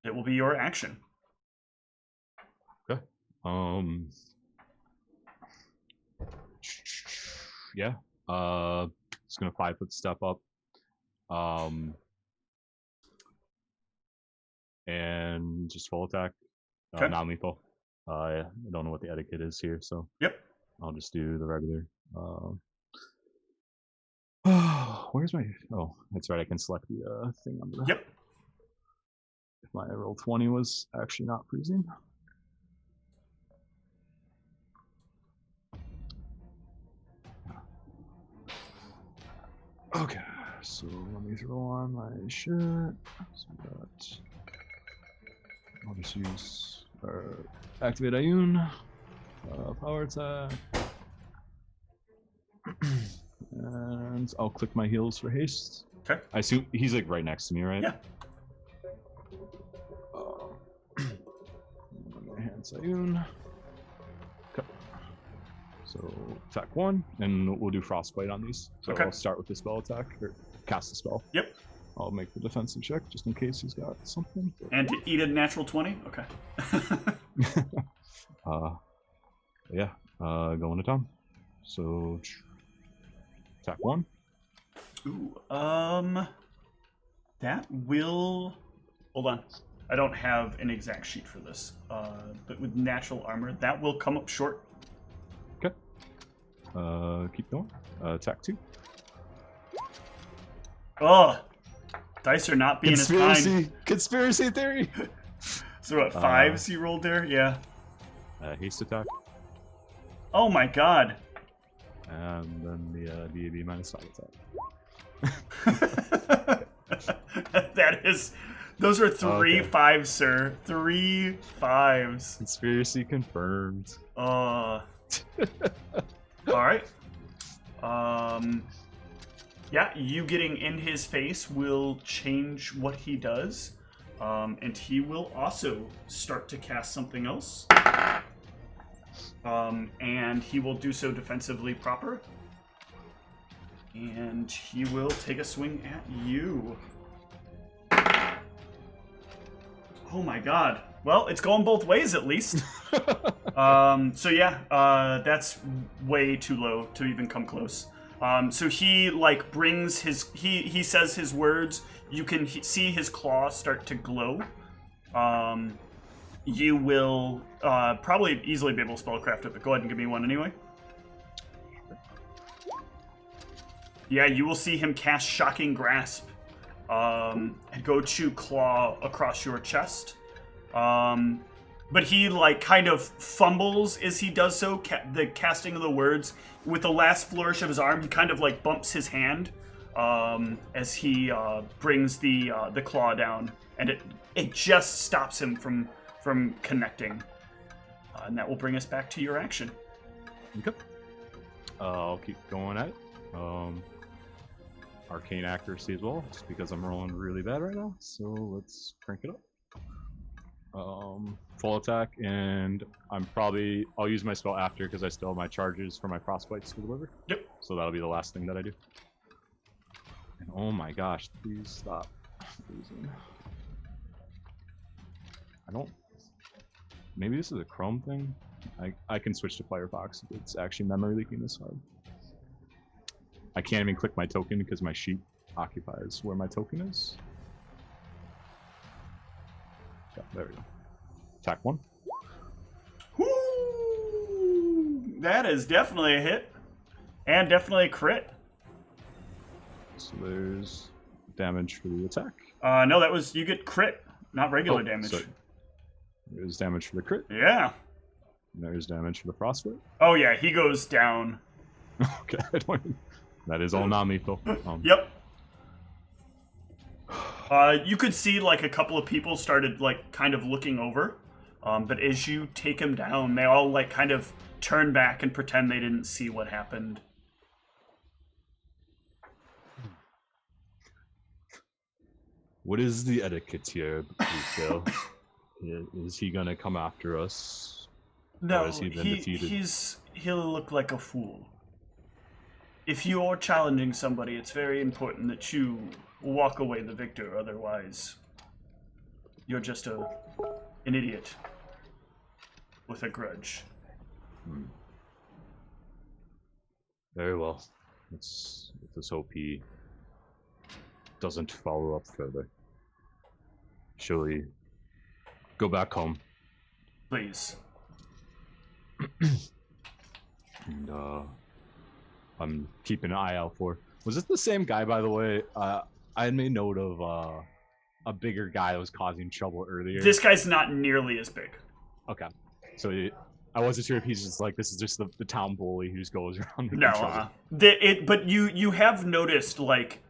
It will be your action. Okay. Yeah. It's gonna 5-foot step up. And just full attack. Okay. Non-lethal. I don't know what the etiquette is here, so Yep. I'll just do the regular. Where's my? Oh, that's right. I can select the thing under. Yep. If my roll 20 was actually not freezing. Okay, so let me throw on my shit. So that I'll just use activate Ayun, power attack, and I'll click my heals for haste. Okay. I assume he's like right next to me, right? Yeah. My hands Ayun. Okay. So attack 1, and we'll do frostbite on these. So Okay. I'll start with the spell attack or cast the spell. Yep. I'll make the defensive check just in case he's got something. And to eat a natural 20? Okay. Yeah, going to Tom. So attack 1. Ooh, that will... Hold on. I don't have an exact sheet for this. But with natural armor, that will come up short. Okay. Keep going. Attack 2. Oh! Dice are not being as kind. Conspiracy theory! So what, 5s you rolled there? Yeah. Haste attack. Oh my god. And then the DAB minus 5 attack. That is... Those are 3 Okay. 5s, sir. 3 5s. Conspiracy confirmed. Alright. Yeah, you getting in his face will change what he does. And he will also start to cast something else. And he will do so defensively proper. And he will take a swing at you. Oh my god. Well, it's going both ways at least. So yeah, that's way too low to even come close. So he like brings his he says his words. You can see his claw start to glow. You will probably easily be able to spellcraft it, but go ahead and give me one anyway. Yeah, you will see him cast Shocking Grasp and go to claw across your chest. But he like kind of fumbles as he does so, the casting of the words. With the last flourish of his arm, he kind of like bumps his hand as he brings the claw down, and it just stops him from connecting. And that will bring us back to your action. Okay. I'll keep going at it. Arcane accuracy as well, just because I'm rolling really bad right now. So let's crank it up. Full attack, and I'll use my spell after because I still have my charges for my frostbites to deliver. Yep. So that'll be the last thing that I do. And oh my gosh, please stop losing. Maybe this is a Chrome thing? I can switch to Firefox if it's actually memory leaking this hard. I can't even click my token because my sheet occupies where my token is. Yeah, there we go. Attack 1. Woo! That is definitely a hit. And definitely a crit. So there's damage for the attack. No, you get crit, not regular damage. Sorry. There's damage for the crit. Yeah. And there's damage for the frostbite. Oh yeah, he goes down. Okay, that is all non-lethal. Yep. You could see like a couple of people started like kind of looking over, but as you take him down, they all like kind of turn back and pretend they didn't see what happened. What is the etiquette here, Rafael? Is he gonna come after us? No, or has he been defeated? he'll look like a fool. If you are challenging somebody, it's very important that you walk away the victor, otherwise you're just an idiot with a grudge. Very well. Let's hope he doesn't follow up further. Shall we go back home? Please. And I'm keeping an eye out for. Was this the same guy, by the way? I had made note of a bigger guy that was causing trouble earlier. This guy's not nearly as big. Okay, so I wasn't sure if he's just like, this is just the town bully who just goes around. No, but you have noticed, like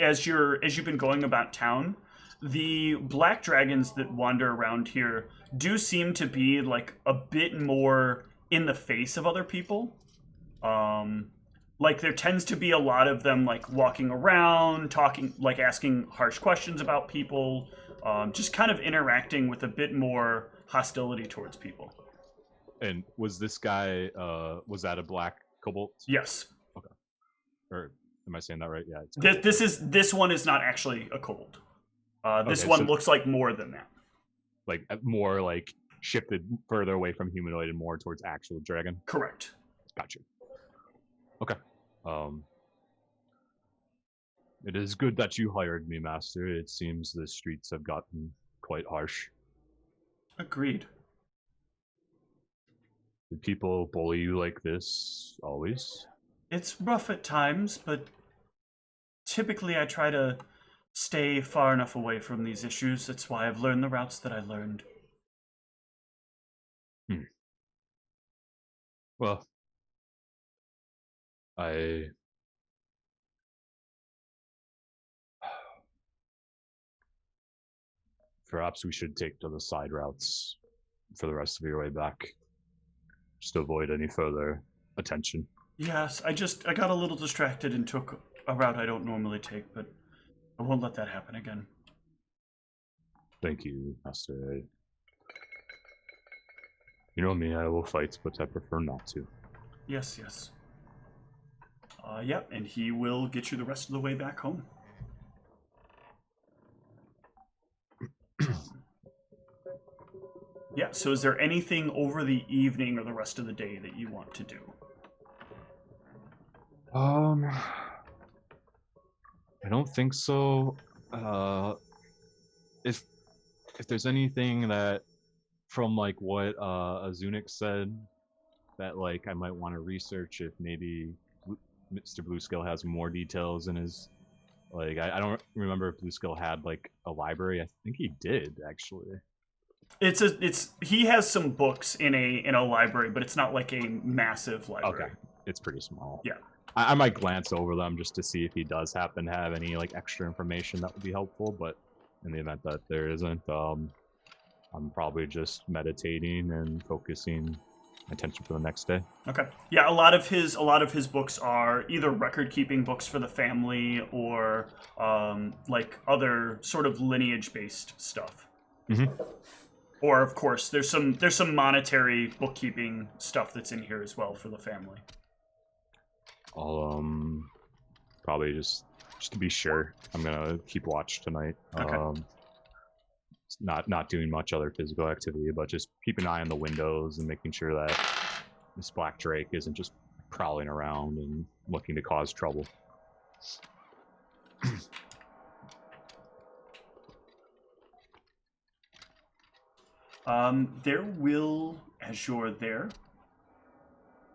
as you've been going about town, the black dragons that wander around here do seem to be like a bit more in the face of other people. Like there tends to be a lot of them like walking around, talking, like asking harsh questions about people, just kind of interacting with a bit more hostility towards people. And was this guy, was that a black kobold? Yes. Okay. Or am I saying that right? Yeah. This one is not actually a kobold. This Okay, one so looks like more than that. Like more like shifted further away from humanoid and more towards actual dragon. Correct. Gotcha. Okay. It is good that you hired me, Master. It seems the streets have gotten quite harsh. Agreed. Did people bully you like this always? It's rough at times, but typically I try to stay far enough away from these issues. That's why I've learned the routes that I learned. Well, perhaps we should take to the side routes for the rest of your way back, just to avoid any further attention. Yes, I got a little distracted and took a route I don't normally take, but I won't let that happen again. Thank you, Master. You know me, I will fight, but I prefer not to. Yes. Yeah, and he will get you the rest of the way back home. Yeah, so is there anything over the evening or the rest of the day that you want to do? I don't think so. If there's anything that from like what Azunik said that like I might want to research, if maybe Mr. Blueskill has more details in his like I don't remember if Blueskill had like a library. I think he did actually. He has some books in a library, but it's not like a massive library. Okay, it's pretty small. Yeah. I might glance over them just to see if he does happen to have any like extra information that would be helpful. But in the event that there isn't, I'm probably just meditating and focusing attention for the next day. Okay. Yeah, a lot of his books are either record keeping books for the family or like other sort of lineage based stuff. Mm-hmm. Or of course, there's some monetary bookkeeping stuff that's in here as well for the family. I'll probably just to be sure, I'm gonna keep watch tonight. Okay. Not doing much other physical activity, but just keep an eye on the windows and making sure that this black drake isn't just prowling around and looking to cause trouble. There will, as you're there,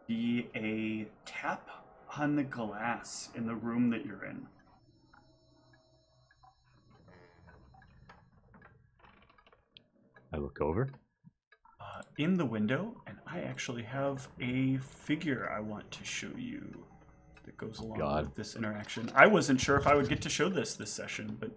be a tap on the glass in the room that you're in. I look over. In the window, and I actually have a figure I want to show you that goes along with this interaction. I wasn't sure if I would get to show this session, but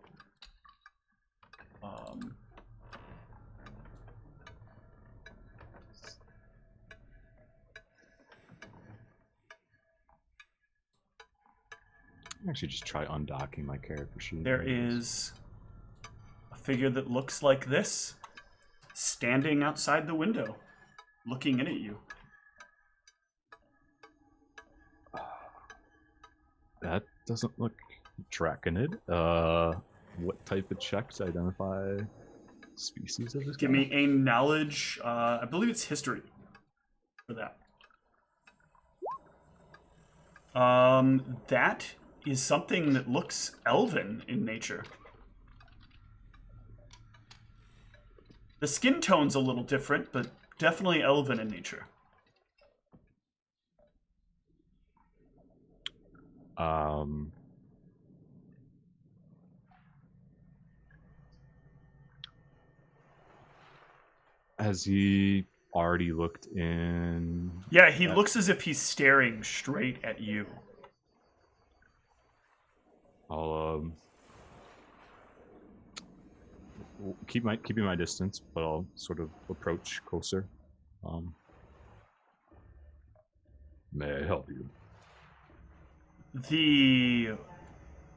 Actually just try undocking my character sheet. There is a figure that looks like this, standing outside the window, looking in at you. That doesn't look draconid. What type of check to identify species of this Give me a knowledge, I believe it's history for that. That is something that looks elven in nature. The skin tone's a little different, but definitely elven in nature. Has he already looked in? Yeah, he looks as if he's staring straight at you. I'll keeping my distance, but I'll sort of approach closer. May I help you?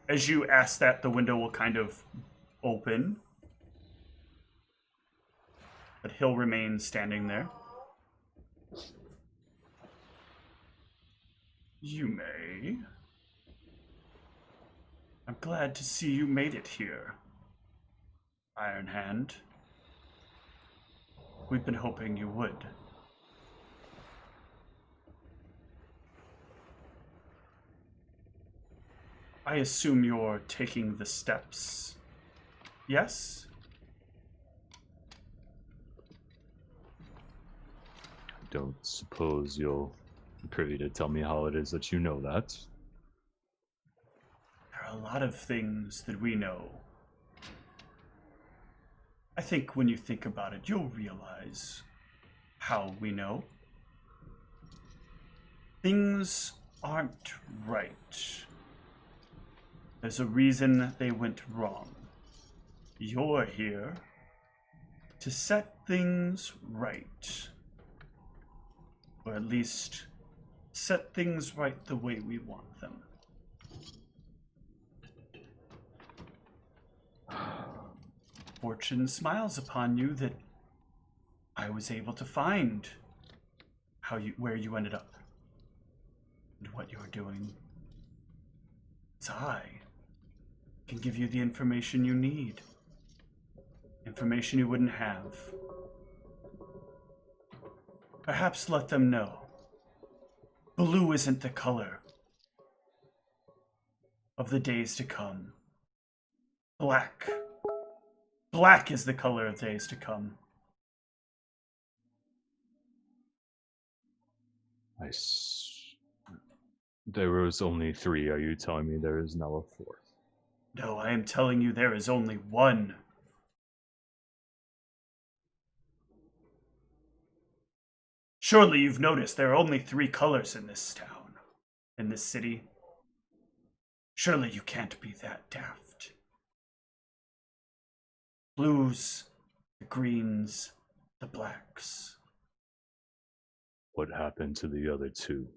As you ask that, the window will kind of open, but he'll remain standing there. You may. I'm glad to see you made it here, Iron Hand. We've been hoping you would. I assume you're taking the steps, yes? I don't suppose you'll be privy to tell me how it is that you know that. There are a lot of things that we know. I think when you think about it, you'll realize how we know. Things aren't right. There's a reason they went wrong. You're here to set things right. Or at least set things right the way we want them. Fortune smiles upon you that I was able to find where you ended up and what you're doing. So I can give you the information you need. Information you wouldn't have Perhaps let them know. Blue isn't the color of the days to come. Black. Black is the color of days to come. There was only 3. Are you telling me there is now a 4th? No, I am telling you there is only one. Surely you've noticed there are only 3 colors in this town, in this city. Surely you can't be that daft. Blues, the greens, the blacks. What happened to the other 2?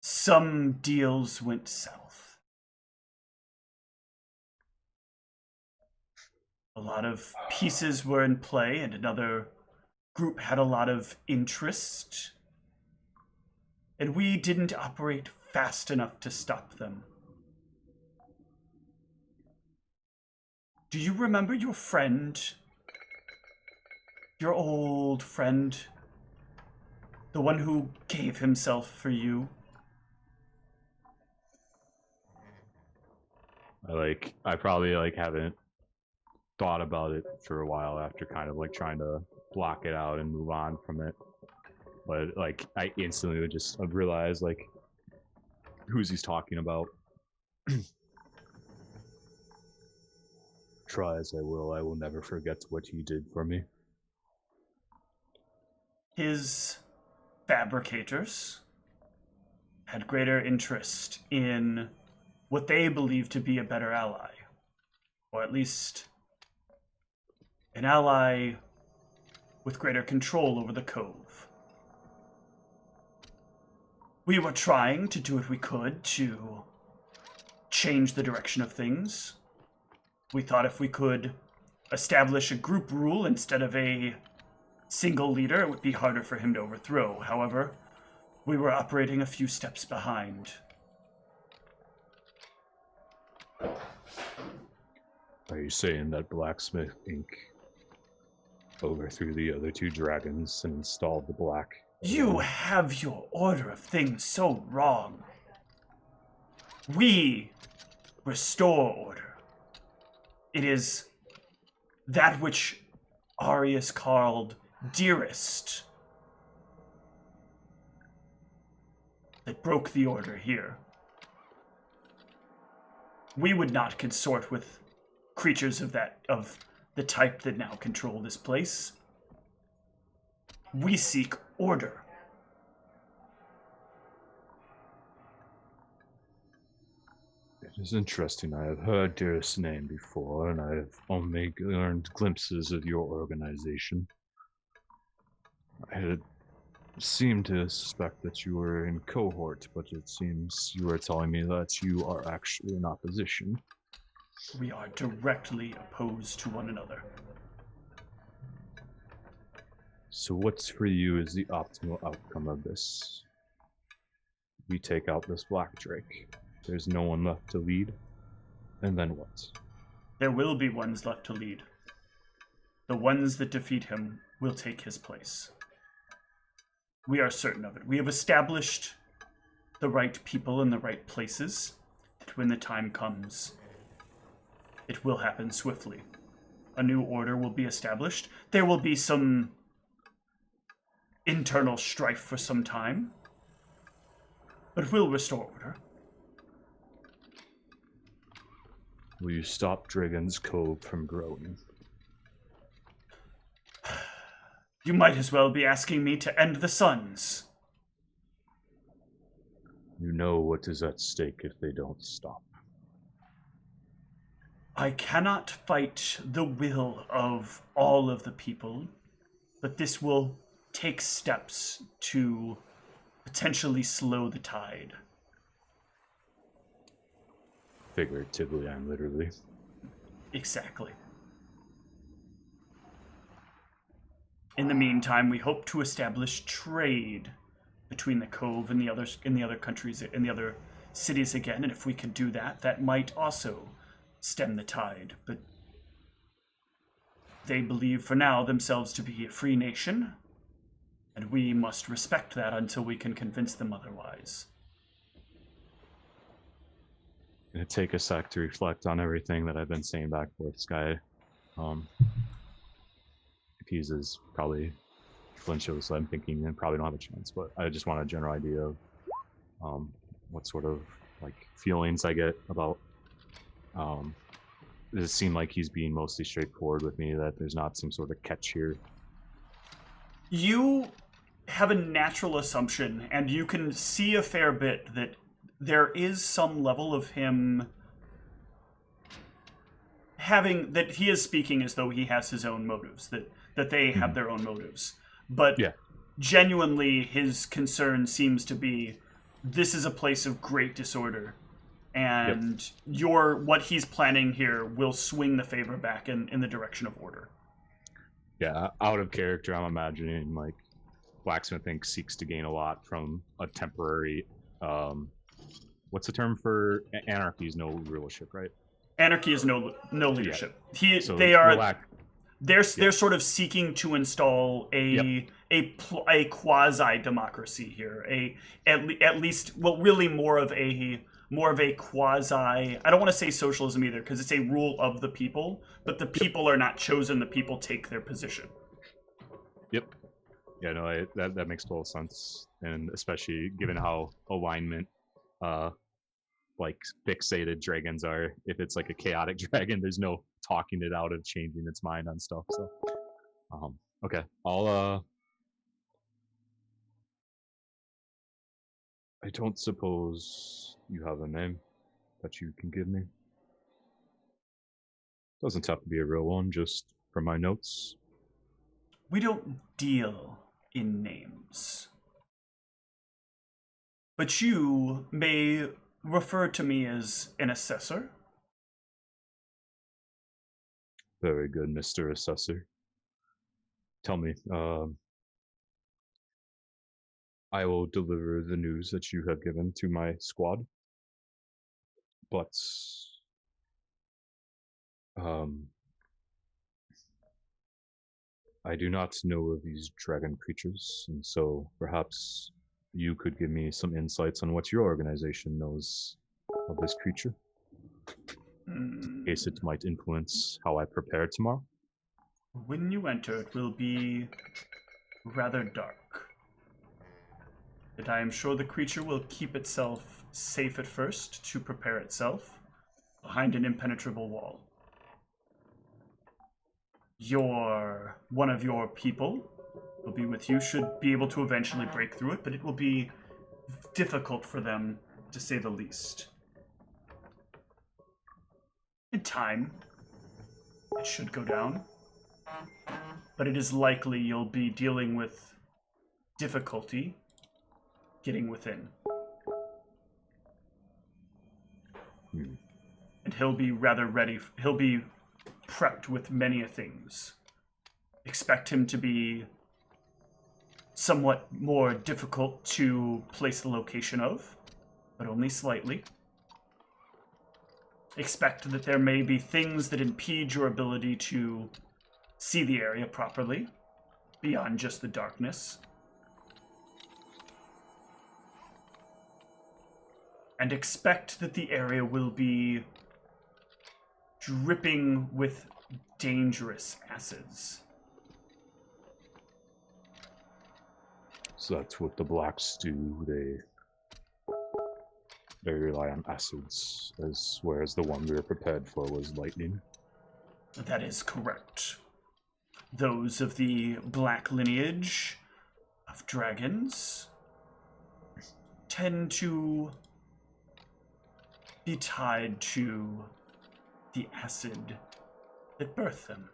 Some deals went south. A lot of pieces were in play, and another group had a lot of interest. And we didn't operate fast enough to stop them. Do you remember your friend? Your old friend? The one who gave himself for you? I probably haven't thought about it for a while after kind of trying to block it out and move on from it. But I instantly would just realize who's he's talking about. Try as I will never forget what he did for me. His fabricators had greater interest in what they believed to be a better ally, or at least an ally with greater control over the cove. We were trying to do what we could to change the direction of things. We thought if we could establish a group rule instead of a single leader, it would be harder for him to overthrow. However, we were operating a few steps behind. Are you saying that Blacksmith Inc. overthrew the other 2 dragons and installed the black? You have your order of things so wrong. We restore order. It is that which Arius called dearest that broke the order here. We would not consort with creatures of the type that now control this place. We seek order. It is interesting. I have heard Dearest's name before, and I have only learned glimpses of your organization. I had seemed to suspect that you were in cohort, but it seems you are telling me that you are actually in opposition. We are directly opposed to one another. So what's for you is the optimal outcome of this? We take out this Black Drake. There's no one left to lead. And then what? There will be ones left to lead. The ones that defeat him will take his place. We are certain of it. We have established the right people in the right places, that when the time comes, it will happen swiftly. A new order will be established. There will be some internal strife for some time, but we'll restore order. Will you stop Dragon's Cove from growing? You might as well be asking me to end the suns. You know what is at stake if they don't stop. I cannot fight the will of all of the people, but this will take steps to potentially slow the tide. Figuratively and literally. Exactly. In the meantime, we hope to establish trade between the Cove and the other countries, in the other cities again, and if we can do that, that might also stem the tide. But They believe for now themselves to be a free nation, and we must respect that until we can convince them otherwise. Gonna take a sec to reflect on everything that I've been saying back with this guy. If he's probably influential, so I'm thinking and probably don't have a chance, but I just want a general idea of what sort of like feelings I get about. Does it seem like he's being mostly straightforward with me, that there's not some sort of catch here? You have a natural assumption, and you can see a fair bit that there is some level of him having, that he is speaking as though he has his own motives, that they have their own motives. But genuinely, his concern seems to be, this is a place of great disorder, and what he's planning here will swing the favor back in the direction of order. Yeah, out of character, I'm imagining like Blacksmith Inc. seeks to gain a lot from a temporary, what's the term for anarchy? Is no rulership, right? Anarchy is no leadership. Yeah. They're sort of seeking to install a quasi democracy here, at least really more of a quasi. I don't want to say socialism either, because it's a rule of the people, but the people are not chosen. The people take their position. Yep. Yeah, no, that makes total sense, and especially given how alignment, like fixated dragons are. If it's like a chaotic dragon, there's no talking it out of changing its mind on stuff. So, okay, I don't suppose you have a name that you can give me. Doesn't have to be a real one, just from my notes. We don't deal in names. But you may refer to me as an assessor. Very good, Mr. Assessor. Tell me, I will deliver the news that you have given to my squad. But I do not know of these dragon creatures, and so perhaps you could give me some insights on what your organization knows of this creature, in case it might influence how I prepare tomorrow. When you enter, it will be rather dark. But I am sure the creature will keep itself safe at first to prepare itself behind an impenetrable wall. One of your people will be with you, should be able to eventually break through it, but it will be difficult for them, to say the least. In time, it should go down, but it is likely you'll be dealing with difficulty getting within. And he'll be rather ready. He'll be prepped with many things. Expect him to be somewhat more difficult to place the location of, but only slightly. Expect that there may be things that impede your ability to see the area properly, beyond just the darkness. And expect that the area will be dripping with dangerous acids. So that's what the blacks do. They rely on acids, whereas the one we were prepared for was lightning. That is correct. Those of the black lineage of dragons tend to be tied to the acid that birthed them.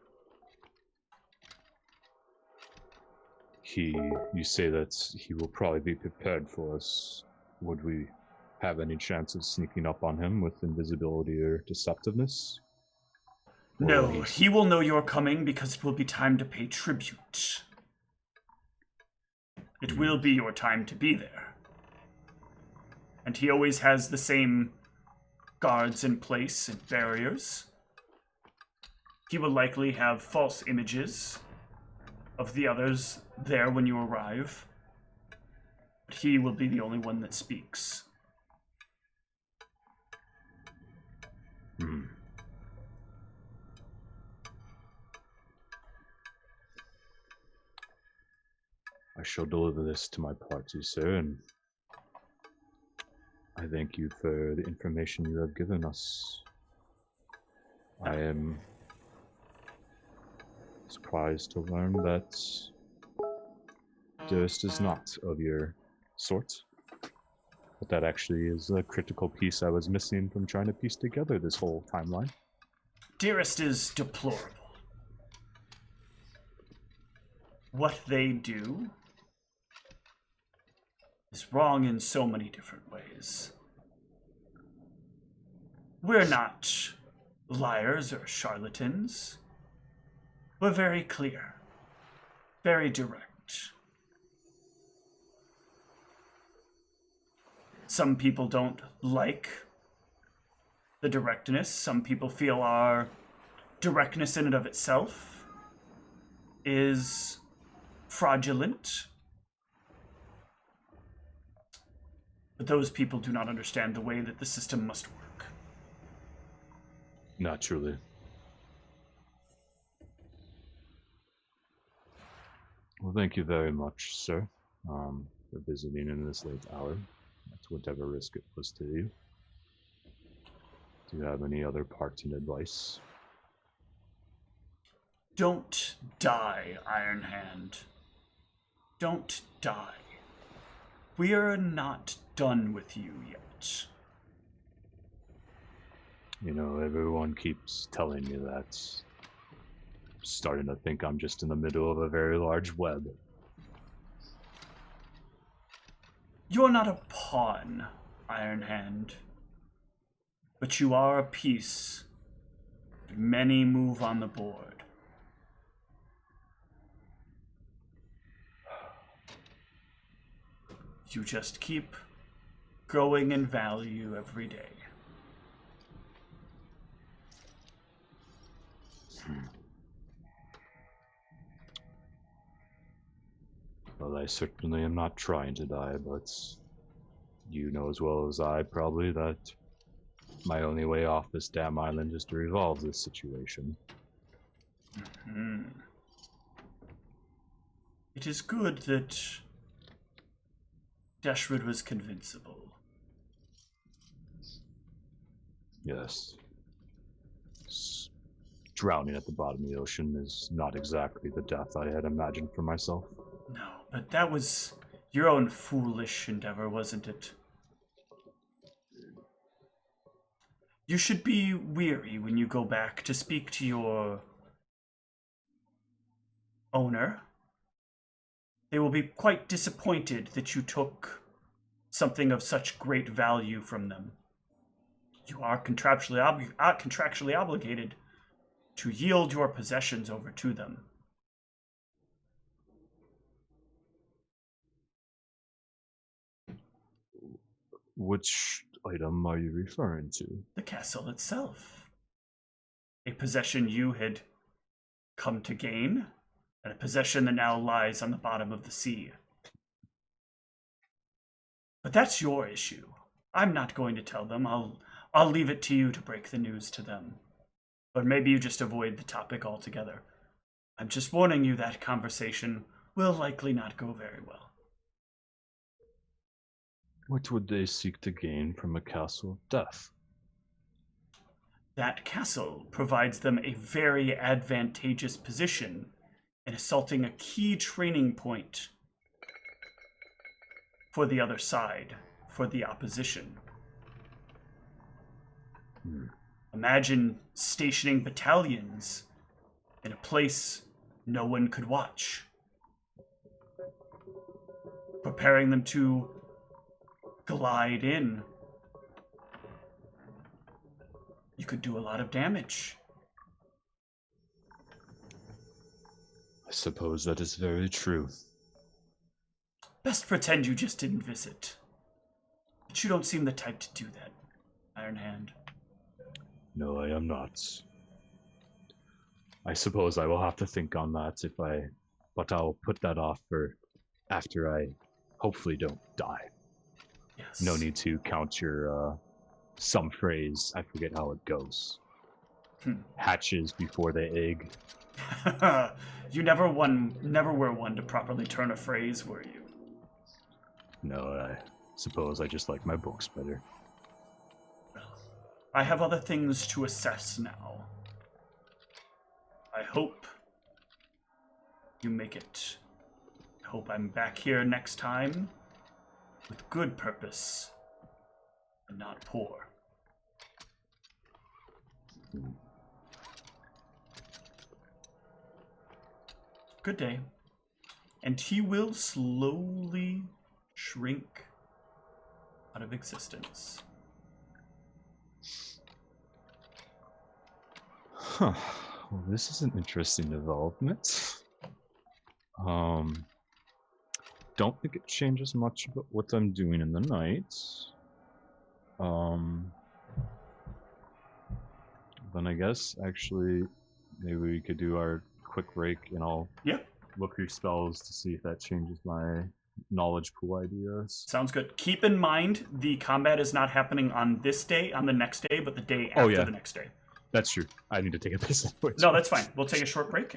You say that he will probably be prepared for us. Would we have any chance of sneaking up on him with invisibility or deceptiveness? No, he will know you're coming because it will be time to pay tribute. It will be your time to be there. And he always has the same guards in place and barriers. He will likely have false images of the others there when you arrive. But he will be the only one that speaks. I shall deliver this to my party, sir, and I thank you for the information you have given us. I am surprised to learn that Durst is not of your sort. But that actually is a critical piece I was missing from trying to piece together this whole timeline. Dearest is deplorable. What they do is wrong in so many different ways. We're not liars or charlatans. We're very clear, very direct. Some people don't like the directness. Some people feel our directness in and of itself is fraudulent. But those people do not understand the way that the system must work. Naturally. Well, thank you very much, sir, for visiting in this late hour, at whatever risk it was to you. Do you have any other parting advice? Don't die, Iron Hand. Don't die. We are not done with you yet. You know, everyone keeps telling me that. I'm starting to think I'm just in the middle of a very large web. You're not a pawn, Iron Hand. But you are a piece. Many move on the board. You just keep growing in value every day. Well, I certainly am not trying to die, but you know as well as I probably that my only way off this damn island is to resolve this situation. It is good that Dashwood was convincible. Yes. Drowning at the bottom of the ocean is not exactly the death I had imagined for myself. No, but that was your own foolish endeavor, wasn't it? You should be weary when you go back to speak to your owner. They will be quite disappointed that you took something of such great value from them. You are contractually obligated to yield your possessions over to them. Which item are you referring to? The castle itself. A possession you had come to gain, and a possession that now lies on the bottom of the sea. But that's your issue. I'm not going to tell them. I'll leave it to you to break the news to them. Or maybe you just avoid the topic altogether. I'm just warning you that conversation will likely not go very well. What would they seek to gain from a castle of death? That castle provides them a very advantageous position in assaulting a key training point for the other side, for the opposition. Imagine stationing battalions in a place no one could watch. Preparing them to glide in. You could do a lot of damage. I suppose that is very true. Best pretend you just didn't visit. But you don't seem the type to do that, Iron Hand. No, I am not. I suppose I will have to think on that but I'll put that off for after I hopefully don't die. Yes. No need to count your some phrase. I forget how it goes. Hatches before they egg. You never were one to properly turn a phrase, were you? No, I suppose I just like my books better. I have other things to assess now. I hope you make it. I hope I'm back here next time with good purpose and not poor. Good day. And he will slowly shrink out of existence. Huh. Well, this is an interesting development. Don't think it changes much about what I'm doing in the night. Then I guess actually maybe we could do our quick break and I'll look through spells to see if that changes my knowledge pool ideas. Sounds good. Keep in mind the combat is not happening on this day, on the next day, but the day after the next day. That's true. I need to take a piss. No, that's fine. We'll take a short break.